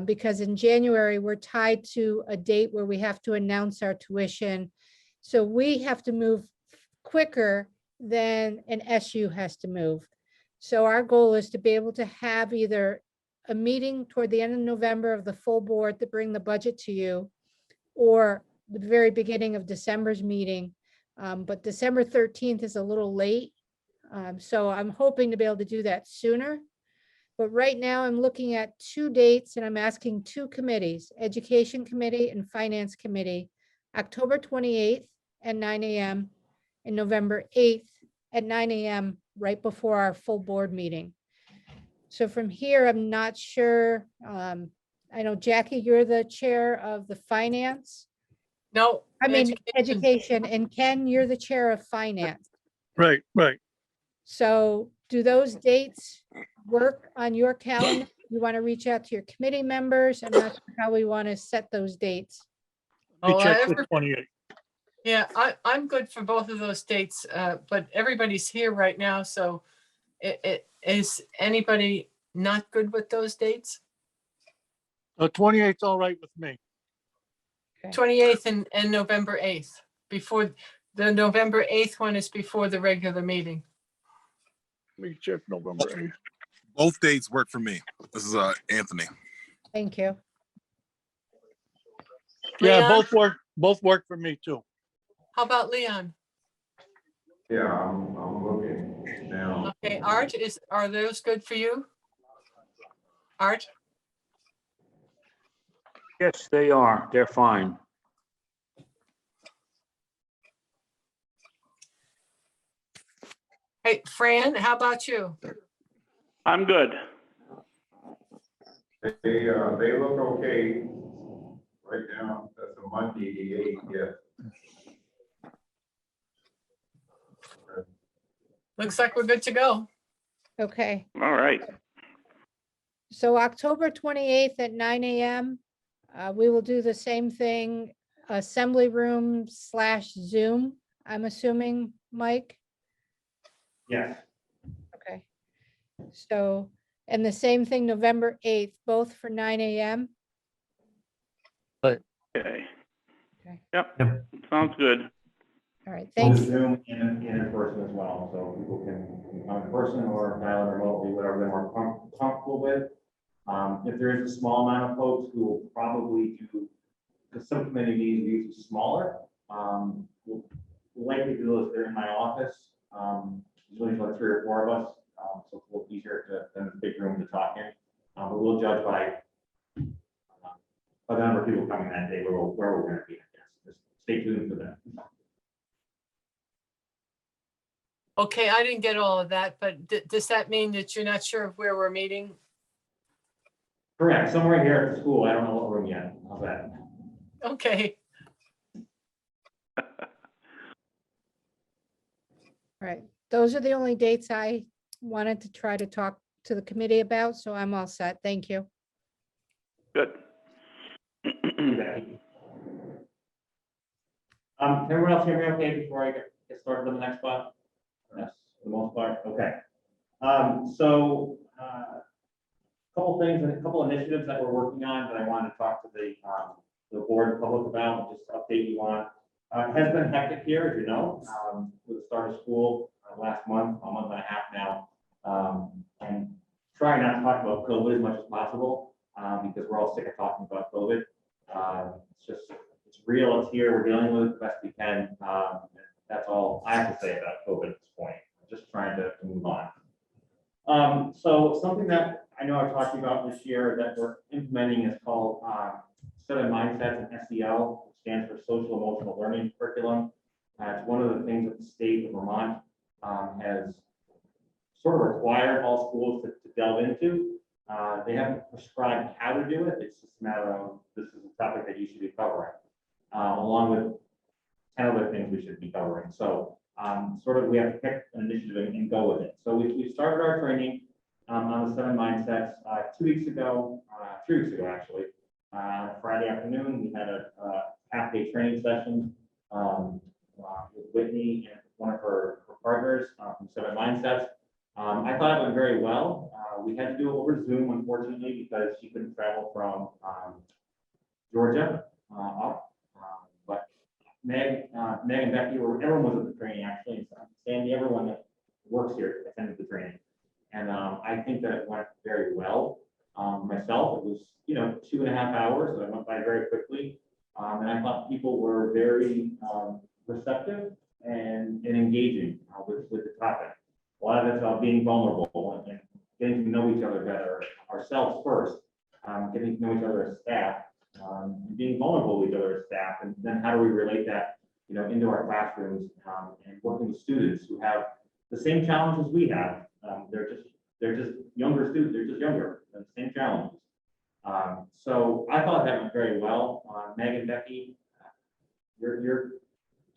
because in January, we're tied to a date where we have to announce our tuition. So we have to move quicker than an SU has to move. So our goal is to be able to have either a meeting toward the end of November of the full board to bring the budget to you, or the very beginning of December's meeting. But December 13th is a little late. So I'm hoping to be able to do that sooner. But right now I'm looking at two dates, and I'm asking two committees, Education Committee and Finance Committee, October 28th at 9 a.m. and November 8th at 9 a.m. right before our full board meeting. So from here, I'm not sure. I know Jackie, you're the chair of the finance. No. I mean, education, and Ken, you're the chair of finance. Right, right. So do those dates work on your calendar? You want to reach out to your committee members? I'm not sure how we want to set those dates. Let me Oh, check the 28th. Yeah, I'm good for both of those dates, but everybody's here right now, so is anybody not good with those dates? The 28th, all right with me. 28th and November 8th, before, the November 8th one is before the regular meeting. Let me check November 8th. Both dates work for me. This is Anthony. Thank you. Yeah, Leon? both work for me too. How about Leon? Yeah, I'm looking now. Okay, Art, are those good for you? Art? Yes, they are. They're fine. Hey, Fran, how about you? I'm good. They look okay. Right now, that's a Monday, the 8th, yeah. Looks like we're good to go. Okay, All right. so October 28th at 9 a.m. We will do the same thing, assembly room / Zoom, I'm assuming, Mike? Yes. Okay. So, and the same thing, November 8th, both for 9 a.m. Okay. Okay. Yep. Yep. Sounds good. All right, We'll thank you. Zoom in person as well, so people can come in person or dial in remotely, whatever they're more comfortable with. If there is a small amount of folks who will probably do, because some committee meetings are usually smaller, we'll likely do those, they're in my office. There's only like 3 or 4 of us, so it's a little easier than the big room to talk in. But we'll judge by the number of people coming that day, where we're gonna be, I guess. Just stay tuned for that. Okay, I didn't get all of that, but does that mean that you're not sure of where we're meeting? Correct, somewhere here at the school, I don't know what room yet, how's that? Okay, All right, those are the only dates I wanted to try to talk to the committee about, so I'm all set. Thank you. Good. Can everyone else hear me okay before I get started on the next spot? Yes, for the most part, okay. Couple things and a couple initiatives that we're working on that I want to talk to the board and public about, and just update you on. It has been hectic here, as you know, with the start of school last month, a month and a half now. And trying not to talk about COVID as much as possible, because we're all sick of talking about COVID. It's real, it's here, we're dealing with it the best we can. That's all I have to say about COVID at this point. I'm just trying to move on. So something that I know I've talked about this year that we're implementing is called 7 Mindsets and SEL, which stands for Social Emotional Learning Curriculum. It's one of the things that the state of Vermont has sort of required all schools to delve into. They haven't prescribed how to do it. It's just a matter of, this is a topic that you should be covering, along with 10 other things we should be covering. So sort of we have to pick an initiative and go with it. So we started our training on the 7 Mindsets 2 weeks ago, 3 weeks ago actually. Friday afternoon, we had a half-day training session with Whitney and one of her partners from 7 Mindsets. I thought it went very well. We had to do it over Zoom, unfortunately, because she couldn't travel from Georgia up. But Meg and Becky, everyone was at the training actually, and Sandy, everyone that works here attended the training. And I think that it went very well. Myself, it was, 2.5 hours, that went by very quickly. And I thought people were very receptive and engaging with the topic. A lot of it's about being vulnerable and getting to know each other better, ourselves first, getting to know each other as staff, being vulnerable with each other as staff, and then how do we relate that, into our classrooms, and working with students who have the same challenges we have. They're just younger students. They're just younger, the same challenges. So I thought that went very well. Megan, Becky, your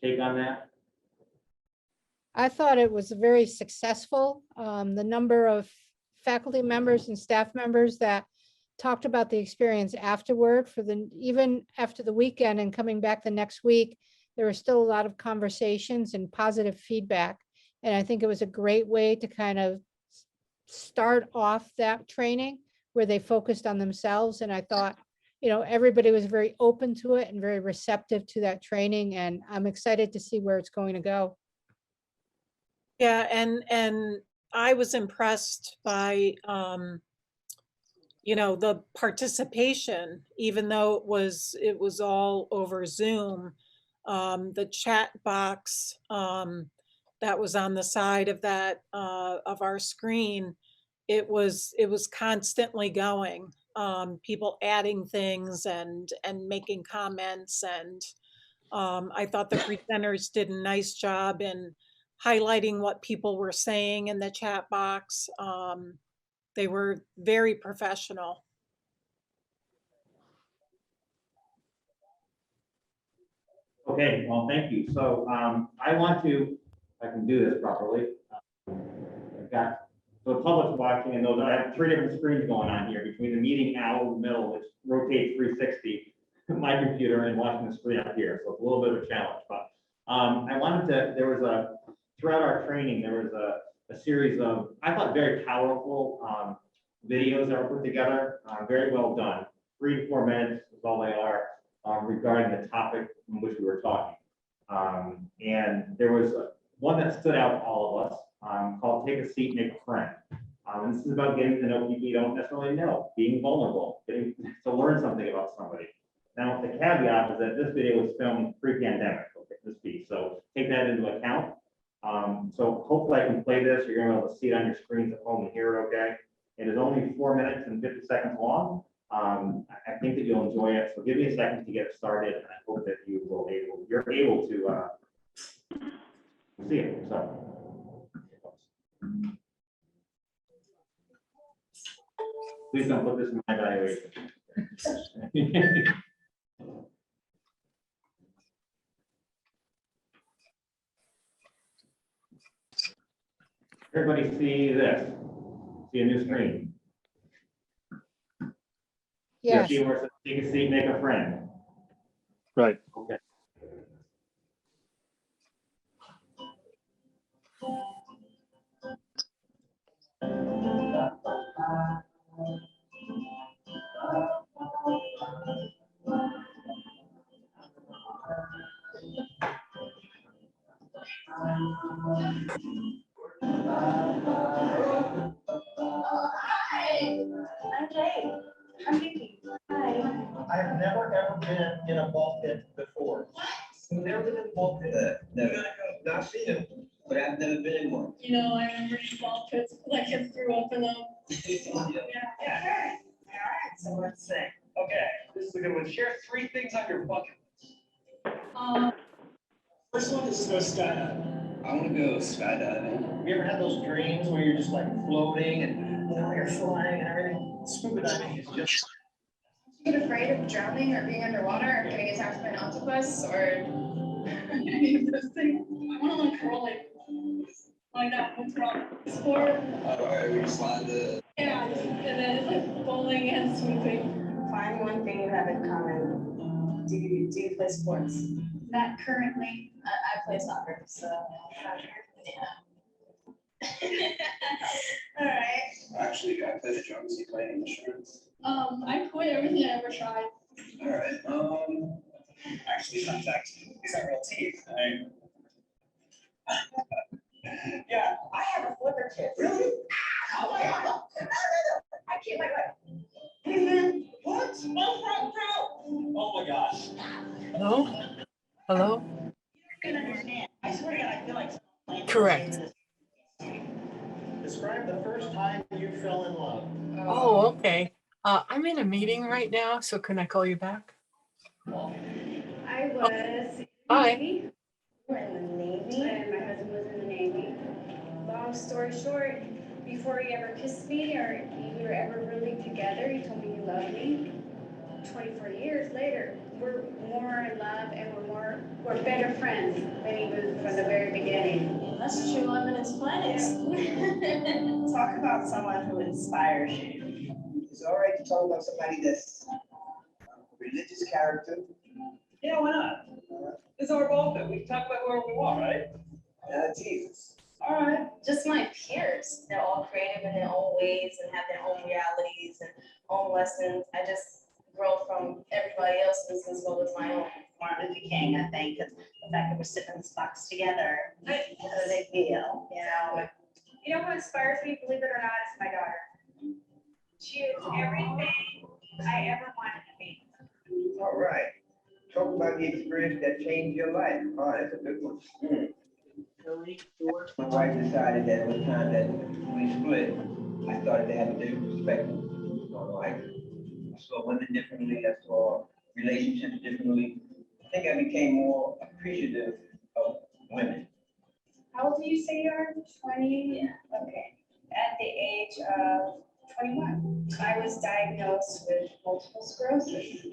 take on that? I thought it was very successful. The number of faculty members and staff members that talked about the experience afterward even after the weekend and coming back the next week, there were still a lot of conversations and positive feedback. And I think it was a great way to kind of start off that training where they focused on themselves. And I thought, everybody was very open to it and very receptive to that training. And I'm excited to see where it's going to go. Yeah, and I was impressed by, the participation, even though it was all over Zoom. The chat box that was on the side of that of our screen, it was constantly going. People adding things and making comments, and I thought the presenters did a nice job in highlighting what people were saying in the chat box. They were very professional. Okay, well, thank you. So I want to, if I can do this properly. I've got, so the public's watching, and those, I have 3 different screens going on here between the meeting now in the middle, which rotates 360, my computer, and watching the screen up here. So it's a little bit of a challenge, but I wanted to, throughout our training, there was a series of, I thought, very powerful videos that were put together, very well done. 3 to 4 minutes is all they are, regarding the topic in which we were talking. And there was one that stood out to all of us, called Take a Seat, Make a Friend. And this is about getting to know people you don't necessarily know, being vulnerable, getting to learn something about somebody. Now, the caveat is that this video was filmed pre-pandemic, this piece, so take that into account. So hopefully I can play this. You're gonna be able to see it on your screens at home and hear it okay. It is only 4 minutes and 50 seconds long. I think that you'll enjoy it. So give me a second to get started, and I hope that you're able to see it. So. Please don't put this in my evaluation. Everybody see this? See a new screen? Yes. See where it says take a seat, make a friend. Right. Okay. I've never ever been in a ball pit before. Never been in a ball pit. Never. Not seen it, but I've never been in one. I remember these ball pits, like I threw up in them. Yeah. All right, so let's see. Okay, this is a good one. Share 3 things on your bucket list. First one is go skydiving. I want to go skydiving. Have you ever had those dreams where you're just like floating and you're flying and everything? Scuba diving is just. Get afraid of drowning or being underwater or getting attacked by an octopus or any of those things? I want to learn curling. Like that, what's wrong? Sport. Alright, we slide the. Yeah, and then it's like bowling and swimming. Find one thing you have in common. Do you play sports? Not currently. I play soccer, so. Yeah. All right. Actually, I play the drums. You play any instruments? I quit everything I ever tried. All right. Actually, contact is that real teeth. Yeah, I have a flipper tip. Really? Oh my god! No. I can't like what? Oh my gosh. Hello? Hello? You can understand. I swear to God, I feel like. Correct. Describe the first time you fell in love. Oh, okay. I'm in a meeting right now, so can I call you back? I was in the Bye. Navy. We're in the Navy, and my husband was in the Navy. Long story short, before he ever kissed me or we were ever really together, he told me he loved me. 24 years later, we're more in love and we're better friends than he was from the very beginning. That's true love in its place. Talk about someone who inspires you. It's all right to talk about somebody that's a religious character. Yeah, why not? It's our involvement. We can talk about whoever we want, right? Jesus. All right, just my peers. They're all creative in their own ways and have their own realities and own lessons. I just grow from everybody else's as well as my own. Martin Luther King, I think, because the fact that we're sitting in this box together, how do they feel? You know what inspires me, believe it or not, is my daughter. She is everything I ever wanted to be. All right. Talk about the experience that changed your life. Oh, that's a good one. My wife decided that it was time that we split. I started to have a different perspective on life. I saw women differently. I saw relationships differently. I think I became more appreciative of women. How old do you say you are? 20? Okay. At the age of 21, I was diagnosed with multiple sclerosis.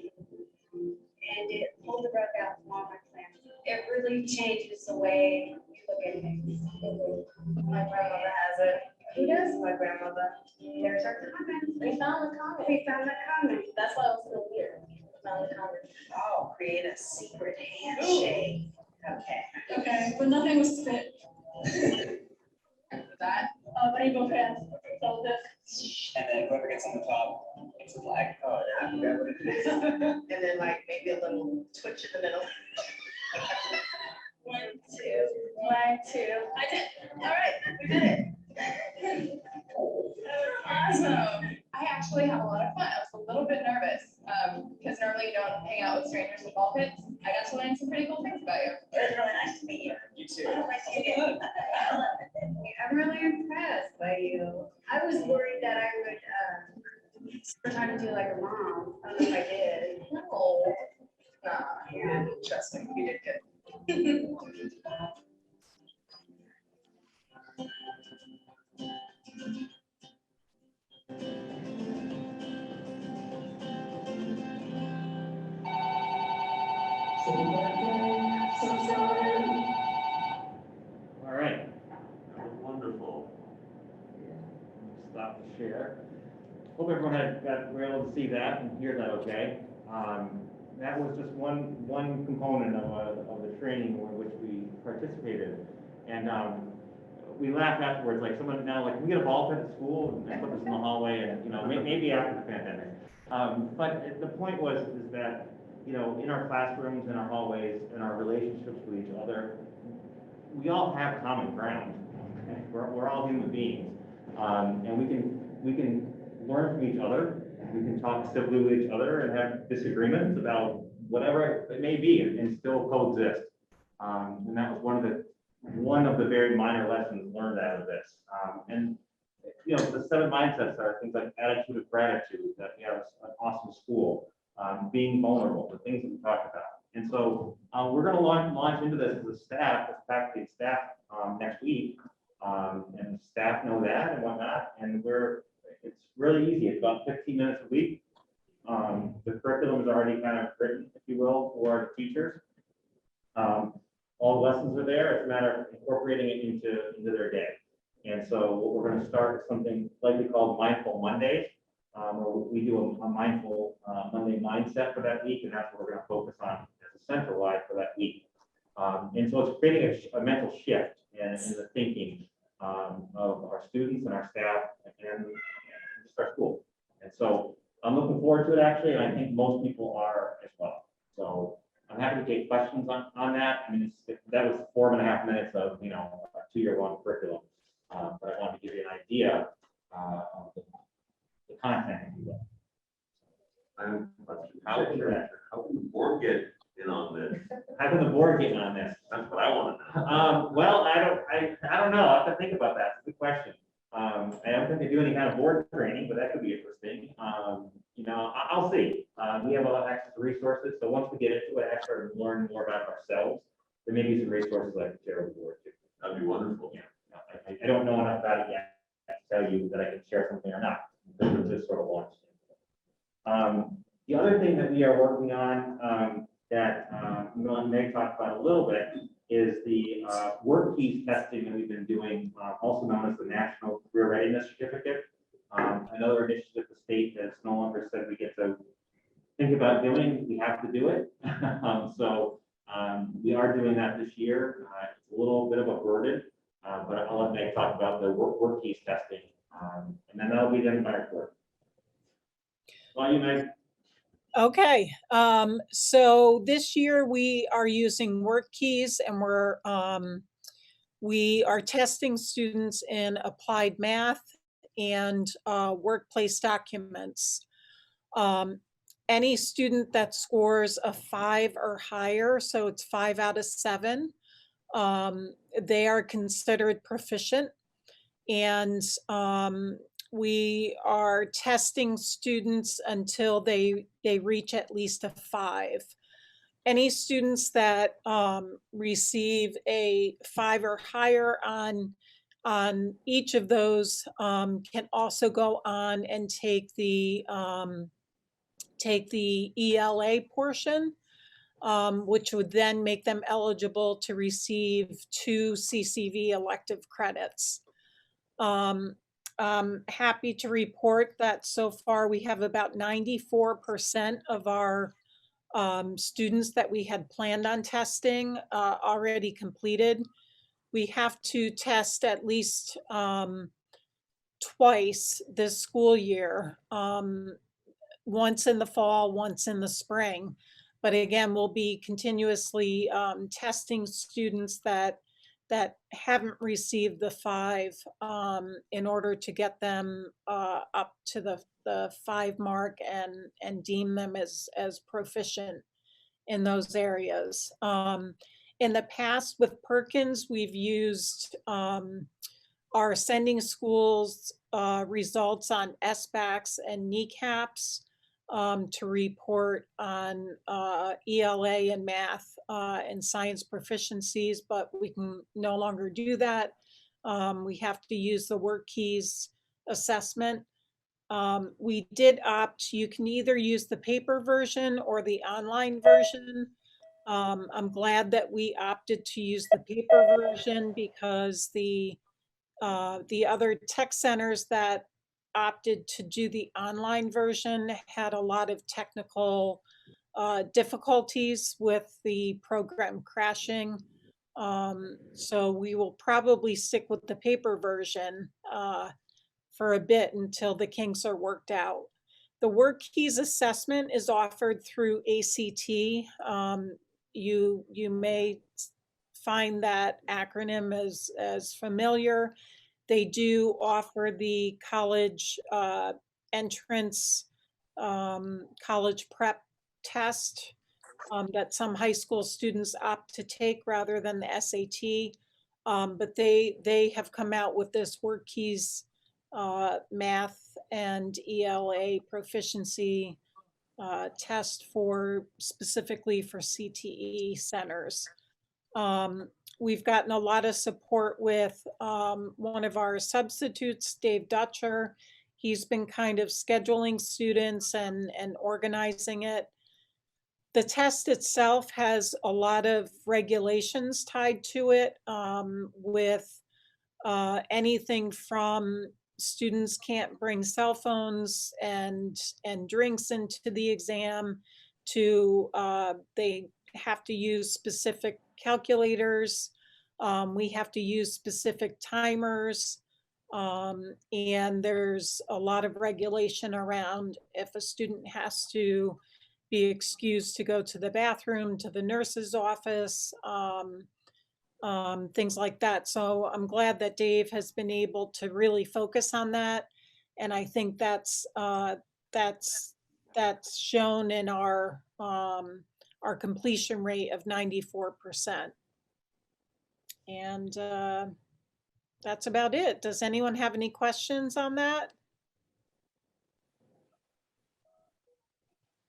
And it pulled the rug out from all my plans. It really changes the way you look at things. My grandmother has it. Who does? My grandmother. There's our comment. We found the comment. We found the comment. That's why it was so weird. We found the comment. Oh, create a secret handshake. Okay. Okay, but nothing was spit. That, but you go fast. So this. And then whoever gets on the top gets a flag. Oh, yeah, I forgot what it is. And then like maybe a little twitch in the middle. 1, 2, 1, 2. I did. All right, we did it. That was awesome. I actually had a lot of fun. I was a little bit nervous because normally you don't hang out with strangers in ball pits. I got to learn some pretty cool things about you. It was really nice to meet you. You too. Nice to meet you. I'm really impressed by you. I was worried that I would try to do like a mom. I don't know if I did. No. Nah, Yeah. trust me, you did good. All right. That was wonderful. Stop the share. Hope everyone were able to see that and hear that okay. That was just one component of the training in which we participated. And we laughed afterwards, like someone now, like, can we get a ball pit at school and put this in the hallway and, maybe after the pandemic. But the point is that, in our classrooms, in our hallways, in our relationships with each other, we all have common ground. Okay? We're all human beings. And we can learn from each other. We can talk civilly with each other and have disagreements about whatever it may be and still coexist. And that was one of the very minor lessons learned out of this. And the 7 mindsets are things like attitude of gratitude, that we have an awesome school, being vulnerable, the things that we talked about. And so we're going to launch into this as a staff, as faculty and staff next week. And staff know that and whatnot. And it's really easy. It's about 15 minutes a week. The curriculum is already kind of written, if you will, for the teachers. All the lessons are there. It's a matter of incorporating it into their day. And so what we're going to start is something likely called Mindful Mondays, where we do a mindful Monday mindset for that week, and that's what we're going to focus on as a centralized for that week. And so it's creating a mental shift in the thinking of our students and our staff and just our school. And so I'm looking forward to it actually, and I think most people are as well. So I'm happy to take questions on that. I mean, that was 4.5 minutes of, a 2-year-long curriculum. But I wanted to give you an idea of the content, if you will. How can the board get in on this? How can the board get in on this? That's what I want to know. Well, I don't know. I have to think about that. It's a good question. I don't think they do any kind of board training, but that could be interesting. I'll see. We have a lot of access to resources, so once we get into it, I start to learn more about ourselves. There may be some resources I can share with the board too. That'd be wonderful. Yeah. I don't know enough about it yet to tell you that I can share something or not, because we're just sort of launching. The other thing that we are working on that Meg talked about a little bit is the Workpiece testing that we've been doing, also known as the National Career Readiness Certificate. Another initiative the state that's no longer said we get to think about doing, we have to do it. We are doing that this year. It's a little bit of a burden, but I'll let Meg talk about the Workpiece testing, and then that'll be done by our clerk. Well, you, Meg. Okay, so this year we are using Workkeys, and we are testing students in applied math and workplace documents. Any student that scores a 5 or higher, so it's 5 out of 7, they are considered proficient. And we are testing students until they reach at least a 5. Any students that receive a 5 or higher on each of those can also go on and take the ELA portion, which would then make them eligible to receive 2 CCV elective credits. I'm happy to report that so far we have about 94% of our students that we had planned on testing already completed. We have to test at least twice this school year, once in the fall, once in the spring. But again, we'll be continuously testing students that haven't received the 5 in order to get them up to the 5 mark and deem them as proficient in those areas. In the past with Perkins, we've used our sending schools results on SBACs and NECAPs to report on ELA and math and science proficiencies, but we can no longer do that. We have to use the Workkeys assessment. We did opt, you can either use the paper version or the online version. I'm glad that we opted to use the paper version because the other tech centers that opted to do the online version had a lot of technical difficulties with the program crashing. So we will probably stick with the paper version for a bit until the kinks are worked out. The Workkeys assessment is offered through ACT. You may find that acronym as familiar. They do offer the college entrance, college prep test that some high school students opt to take rather than the SAT. But they have come out with this Workkeys math and ELA proficiency test specifically for CTE centers. We've gotten a lot of support with one of our substitutes, Dave Dutcher. He's been kind of scheduling students and organizing it. The test itself has a lot of regulations tied to it, with anything from students can't bring cell phones and drinks into the exam to they have to use specific calculators. We have to use specific timers. And there's a lot of regulation around if a student has to be excused to go to the bathroom, to the nurse's office, things like that. So I'm glad that Dave has been able to really focus on that. And I think that's shown in our completion rate of 94%. And that's about it. Does anyone have any questions on that?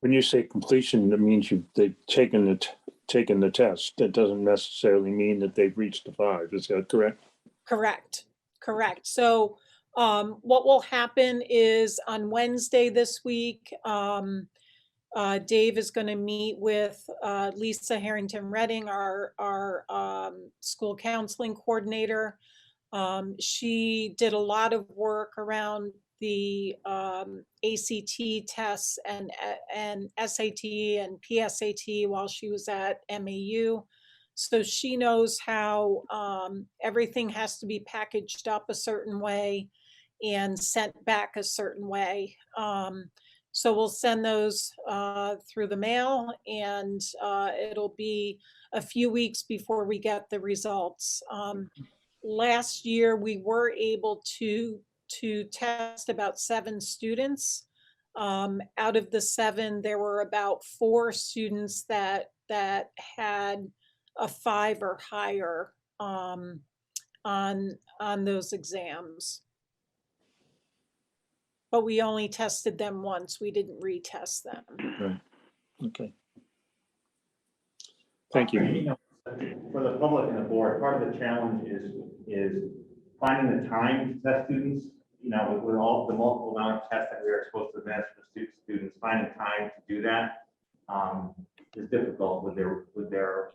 When you say completion, that means they've taken the test. That doesn't necessarily mean that they've reached the 5. Is that correct? Correct. So What will happen is on Wednesday this week, Dave is going to meet with Lisa Harrington Redding, our school counseling coordinator. She did a lot of work around the ACT tests and SAT and PSAT while she was at MAU. So she knows how everything has to be packaged up a certain way and sent back a certain way. So we'll send those through the mail, and it'll be a few weeks before we get the results. Last year, we were able to test about 7 students. Out of the 7, there were about 4 students that had a 5 or higher on those exams. But we only tested them once. We didn't retest them. Right. Okay. Thank you. You know, for the public and the board, part of the challenge is finding the time to test students. You know, with all the multiple amount of tests that we are supposed to administer to students, finding time to do that is difficult with their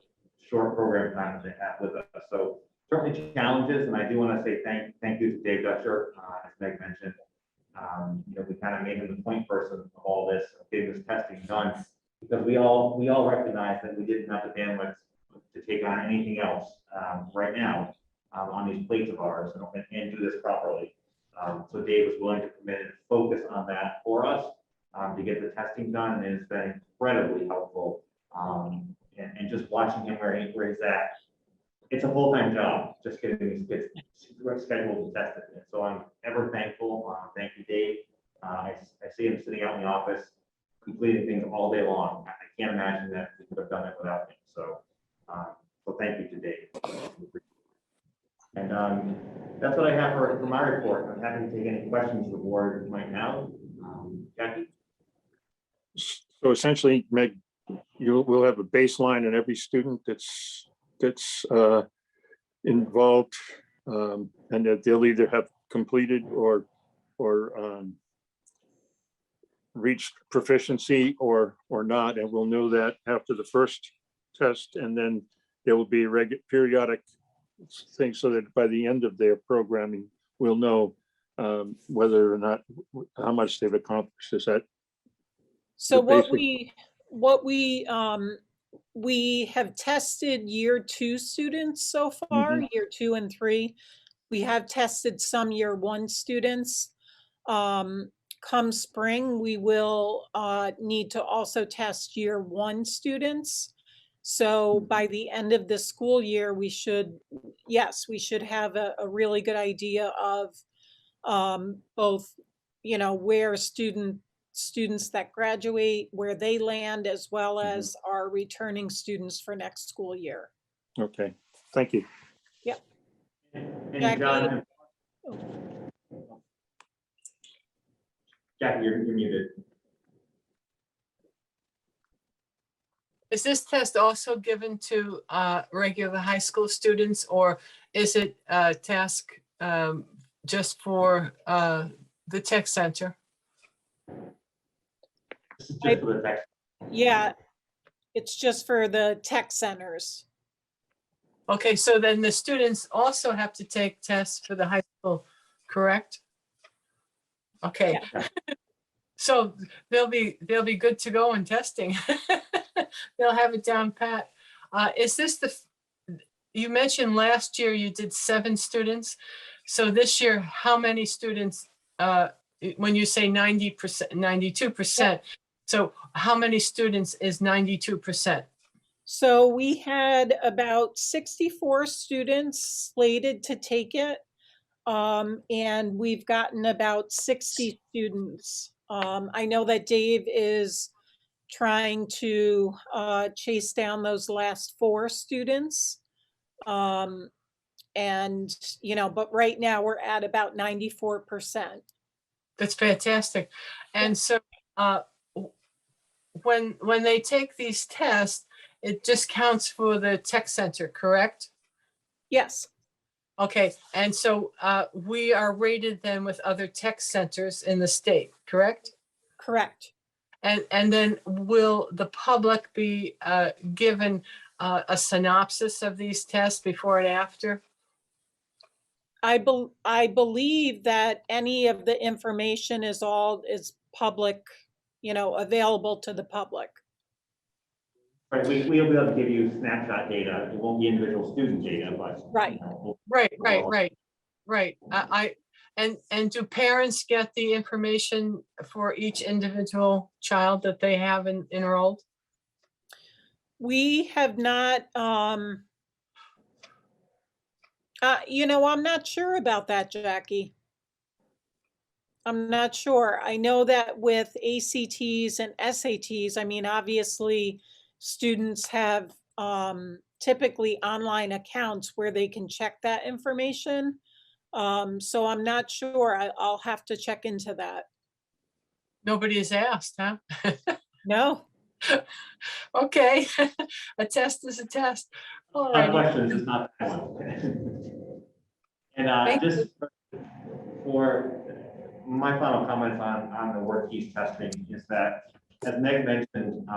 short program time that they have with us. So certainly challenges, and I do want to say thank you to Dave Dutcher, as Meg mentioned. You know, we kind of made him the point person of all this, getting this testing done, because we all recognize that we didn't have the bandwidth to take on anything else right now on these plates of ours and do this properly. So Dave was willing to commit and focus on that for us to get the testing done, and it's been incredibly helpful. And just watching him where he's at, it's a full-time job just getting these kids scheduled and tested. And so I'm ever thankful. Thank you, Dave. I see him sitting out in the office completing things all day long. I can't imagine that we could have done it without him. So thank you to Dave. And that's what I have for my report. I'm happy to take any questions the board might now. Jackie? So essentially, Meg, we'll have a baseline in every student that's involved, and that they'll either have completed or reached proficiency or not, and we'll know that after the first test, and then there will be periodic things so that by the end of their programming, we'll know whether or not how much they've accomplished. Is that so? What we have tested year 2 students so far, year 2 and 3. We have tested some year 1 students. Come spring, we will need to also test year 1 students. So by the end of the school year, we should have a really good idea of both, you know, where students that graduate, where they land, as well as our returning students for next school year. okay? Thank you. Yep. Jackie, you're muted. Is this test also given to regular high school students, or is it a task just for the tech center? Yeah, it's just for the tech centers. Okay, so then the students also have to take tests for the high school, correct? Okay. Yeah. So they'll be good to go in testing. They'll have it down pat. Is this you mentioned last year you did 7 students. So this year, how many students, when you say 90%, 92%, yeah. So how many students is 92%? So we had about 64 students slated to take it. And we've gotten about 60 students. I know that Dave is trying to chase down those last 4 students. And, you know, but right now we're at about 94%. That's fantastic. And so when they take these tests, it just counts for the tech center, correct? Yes. Okay, and so we are rated then with other tech centers in the state, correct? Correct. And then will the public be given a synopsis of these tests before and after? I believe that any of the information is public, available to the public. Right, we'll be able to give you snapshot data. It won't be individual student data, but. Right. Right. And do parents get the information for each individual child that they have enrolled? We have not, I'm not sure about that, Jackie. I'm not sure. I know that with ACTs and SATs, I mean, obviously, students have typically online accounts where they can check that information. So I'm not sure. I'll have to check into that. Nobody has asked, huh? No. Okay, a test is a test. All Not right. questions, it's not that one. And Thank just for my final comments on the Workpiece testing is that, as Meg mentioned,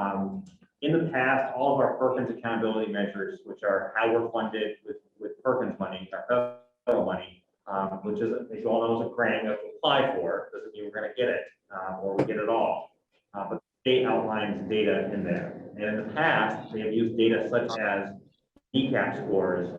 in the past, all of our Perkins accountability measures, which are how we're funded with Perkins money, our federal money, which is, as you all know, is a grant that we apply for, doesn't mean we're going to get it or we get it all. But the state outlines data in there. And in the past, they have used data such as ECAP scores,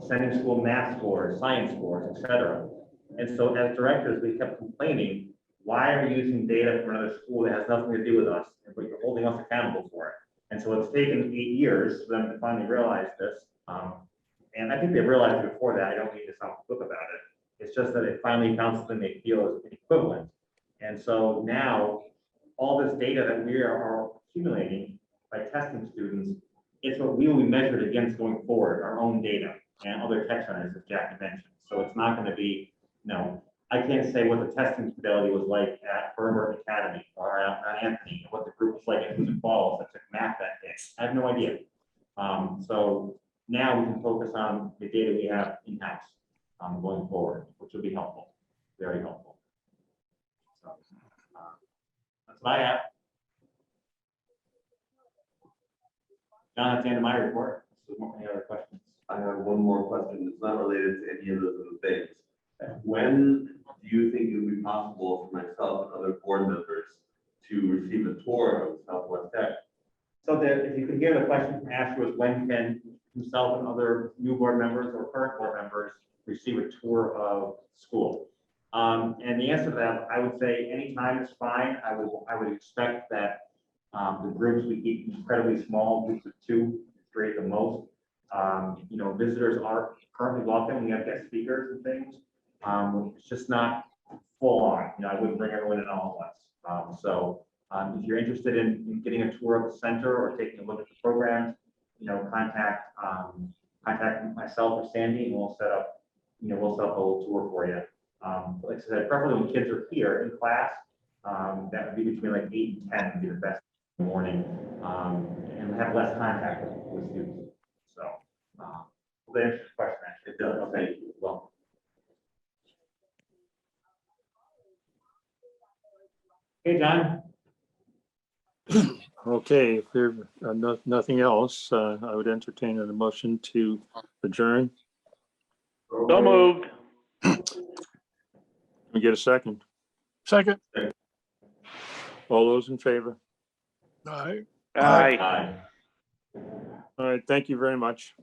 sending school math scores, science scores, etc. And so as directors, we kept complaining, why are you using data from another school that has nothing to do with us, but you're holding us accountable for it? And so it's taken 8 years for them to finally realize this. And I think they realized it before that. I don't need to sound flip about it. It's just that it finally found something they feel is equivalent. And so now, all this data that we are accumulating by testing students, it's what we will be measured against going forward, our own data and other tech centers, as Jack mentioned. So it's not going to be, I can't say what the testing fidelity was like at Vermont Academy or at Anthony, what the group was like at Hoosick Falls that took math that day. I have no idea. So now we can focus on the data we have in-house going forward, which will be helpful, very helpful. So that's what I have. John, that's the end of my report. Any other questions? I have one more question. It's not related to any of those other things. When do you think it would be possible for myself and other board members to receive a tour of Southwest Tech? So that if you could hear the question from Ashley was, when can himself and other new board members or current board members receive a tour of school? And the answer to that, I would say anytime is fine. I would expect that the groups we keep incredibly small, groups of 2, 3 at the most. Visitors are currently welcome. We have guest speakers and things. It's just not full on. I wouldn't bring everyone in all at once. So if you're interested in getting a tour of the center or taking a look at the programs, contact myself or Sandy, and we'll set up a little tour for you. Like I said, preferably when kids are here in class, that would be between like 8 and 10 would be the best in the morning, and have less contact with students. So, will that answer your question? Actually, it does. Thank you. Well. Okay, John. Okay, if there's nothing else, I would entertain a motion to adjourn. So moved. We get a second. Second. All those in favor? All right. Aye. All right, thank you very much.